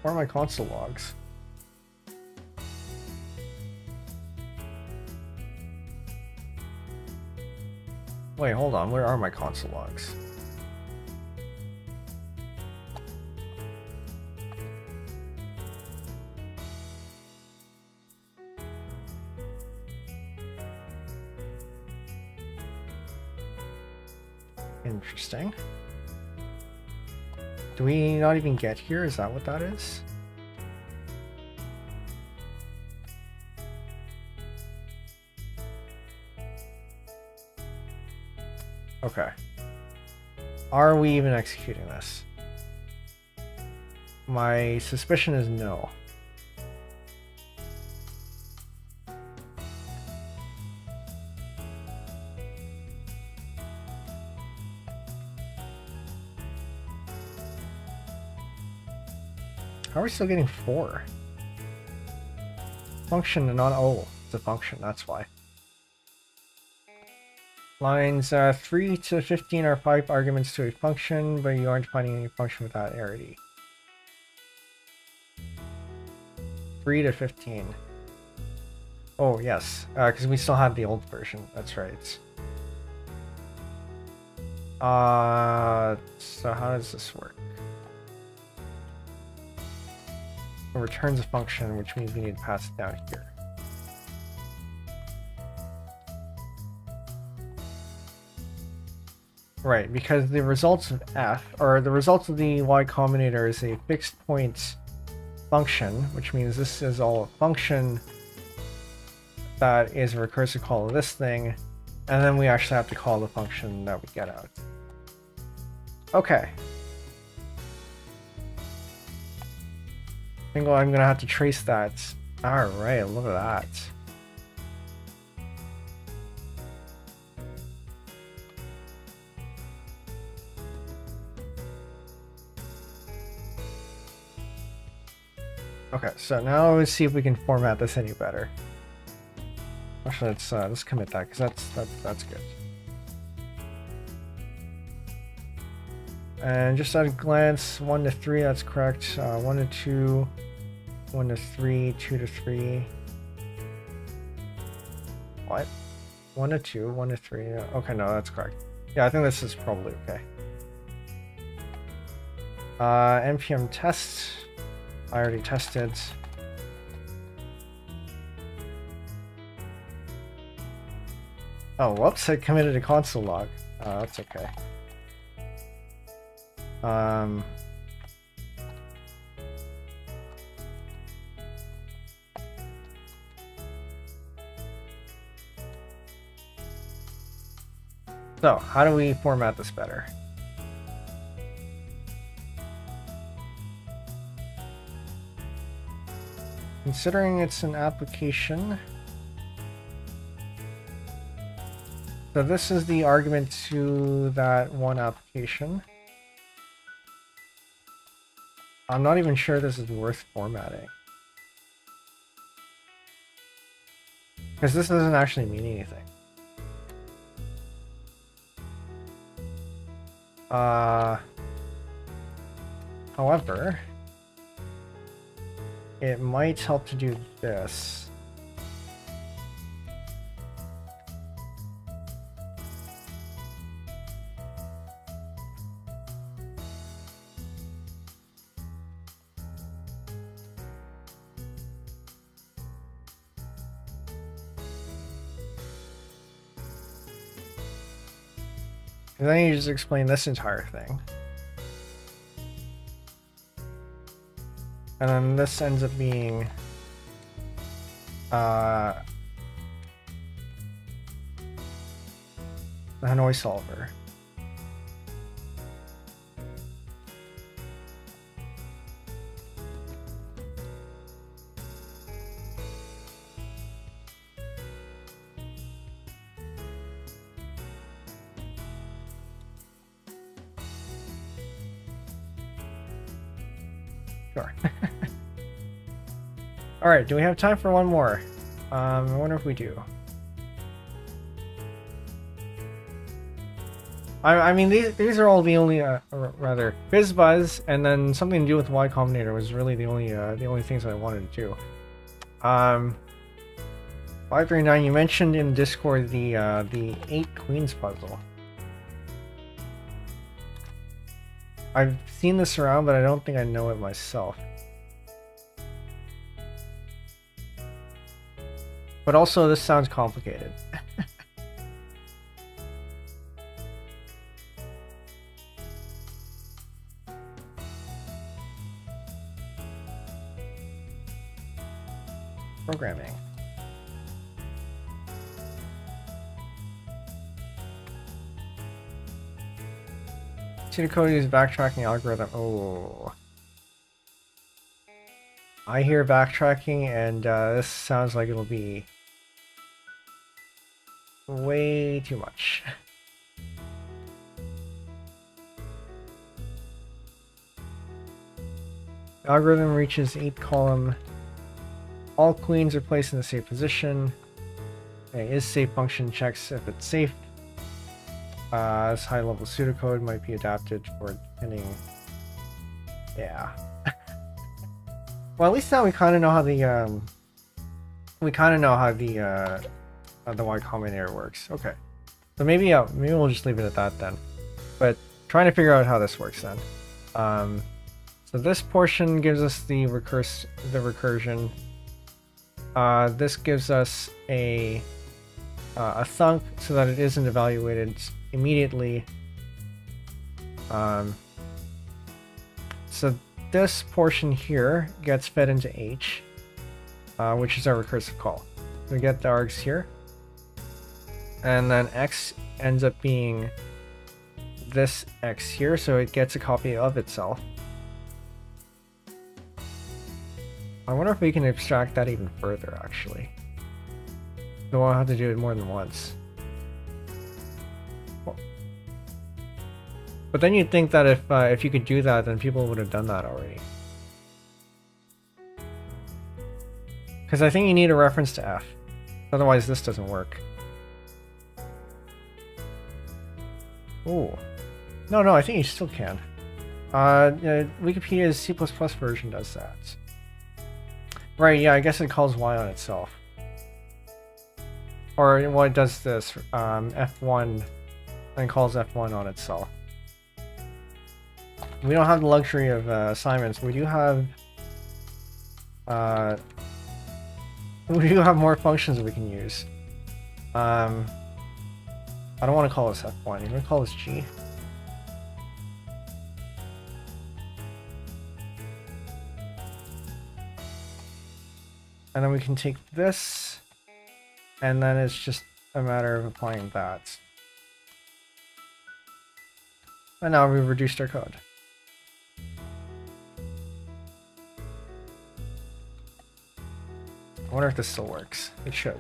Where are my console logs? Wait, hold on. Where are my console logs? Interesting. Do we not even get here? Is that what that is? Okay. Are we even executing this? My suspicion is no. How are we still getting 4? Function and not, oh, it's a function, that's why. Lines 3 to 15 are 5 arguments to a function, but you aren't finding any function with that arity. 3 to 15. Oh, yes, because we still have the old version, that's right. So how does this work? It returns a function, which means we need to pass it down here. Right, because the results of f, or the results of the y combinator is a fixed point function, which means this is all a function that is a recursive call of this thing, and then we actually have to call the function that we get out. Okay. I think I'm gonna have to trace that. Alright, look at that. Okay, so now let's see if we can format this any better. Actually, let's commit that because that's good. And just at a glance, 1 to 3, that's correct. 1 to 2, 1 to 3, 2 to 3. What? 1 to 2, 1 to 3. Okay, no, that's correct. Yeah, I think this is probably okay. npm test. I already tested. Oh, whoops, I committed a console log. That's okay. So, how do we format this better? Considering it's an application, so this is the argument to that one application. I'm not even sure this is worth formatting, because this doesn't actually mean anything. However, it might help to do this. And then you just explain this entire thing. And then this ends up being the Hanoi solver. Sure. All right, do we have time for one more? I wonder if we do. I mean, these are all the only, or rather, BizBuzz, and then something to do with Y Combinator was really the only things that I wanted to do. 539, you mentioned in Discord the 8 queens puzzle. I've seen this around, but I don't think I know it myself. But also, this sounds complicated. Programming. Pseudocode is backtracking algorithm. Oh. I hear backtracking, and this sounds like it'll be way too much. The algorithm reaches 8th column. All queens are placed in the safe position. Okay, is safe function checks if it's safe. This high-level pseudocode might be adapted for depending. Yeah. Well, at least now we kind of know how the Y Combinator works. Okay, so maybe we'll just leave it at that then. But trying to figure out how this works then. So this portion gives us the recursion. This gives us a thunk so that it isn't evaluated immediately. So this portion here gets fed into H, which is our recursive call. We get the args here, and then X ends up being this X here, so it gets a copy of itself. I wonder if we can abstract that even further, actually. So I'll have to do it more than once. But then you'd think that if you could do that, then people would have done that already. Because I think you need a reference to F. Otherwise this doesn't work. Oh. No, I think you still can. Wikipedia's C++ version does that. Right, yeah, I guess it calls Y on itself. Or, well, it does this, F1, and calls F1 on itself. We don't have the luxury of assignments. We do have more functions that we can use. I don't want to call this F1. I'm going to call this G. And then we can take this, and then it's just a matter of applying that. And now we've reduced our code. I wonder if this still works. It should.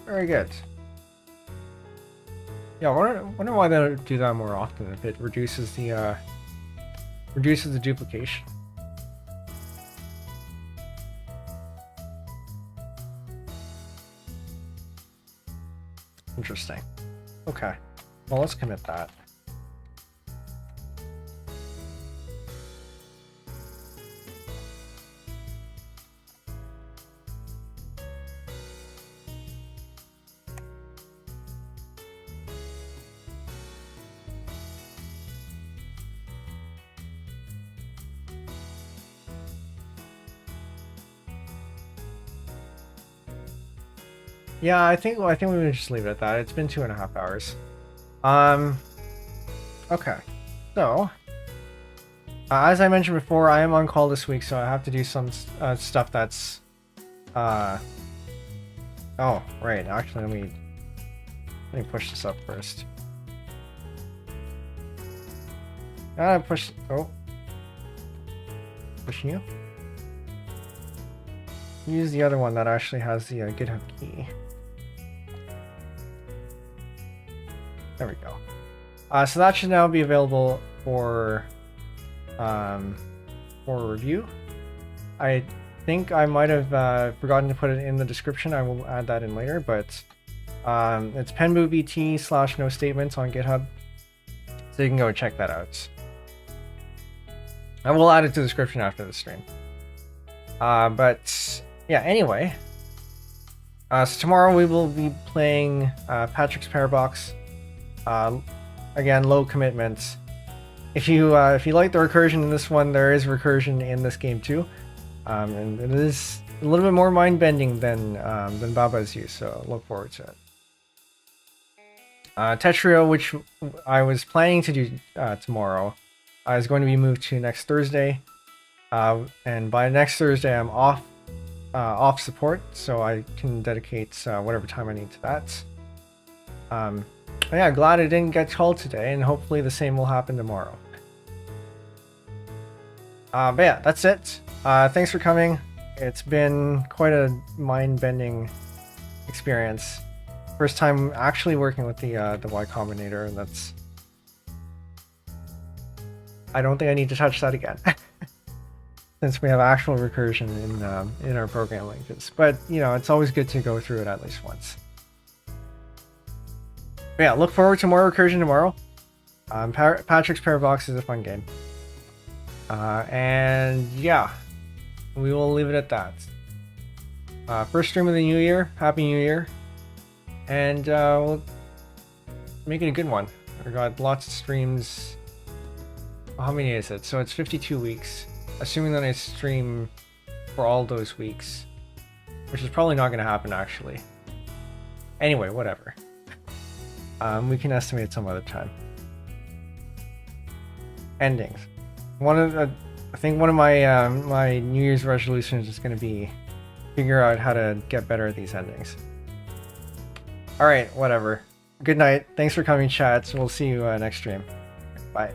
Very good. Yeah, I wonder why they don't do that more often, if it reduces the duplication. Interesting. Okay. Well, let's commit that. Yeah, I think we would just leave it at that. It's been 2.5 hours. Okay. So, as I mentioned before, I am on call this week, so I have to do some stuff that's oh, right. Actually, let me push this up first. Pushing you. Use the other one that actually has the GitHub key. There we go. So that should now be available for review. I think I might have forgotten to put it in the description. I will add that in later, but It's Penbu VT / no statements on GitHub. So you can go check that out. I will add it to the description after the stream. But yeah, anyway. So tomorrow we will be playing Patrick's Parabox. Again, low commitments. If you like the recursion in this one, there is recursion in this game too, and it is a little bit more mind-bending than Baba's use. So look forward to it. Tetrio, which I was planning to do tomorrow, is going to be moved to next Thursday, and by next Thursday I'm off support, so I can dedicate whatever time I need to that. But yeah, glad I didn't get called today, and hopefully the same will happen tomorrow. But yeah, that's it. Thanks for coming. It's been quite a mind-bending experience. First time actually working with the Y Combinator, and that's... I don't think I need to touch that again. Since we have actual recursion in our program languages. But, you know, it's always good to go through it at least once. But yeah, look forward to more recursion tomorrow. Patrick's Parabox is a fun game. And yeah, we will leave it at that. First stream of the new year. Happy New Year. And we'll make it a good one. We got lots of streams. How many is it? So it's 52 weeks. Assuming that I stream for all those weeks. Which is probably not going to happen, actually. Anyway, whatever. We can estimate some other time. Endings. I think one of my my New Year's resolutions is going to be figure out how to get better at these endings. All right, whatever. Good night. Thanks for coming, chat. We'll see you next stream. Bye.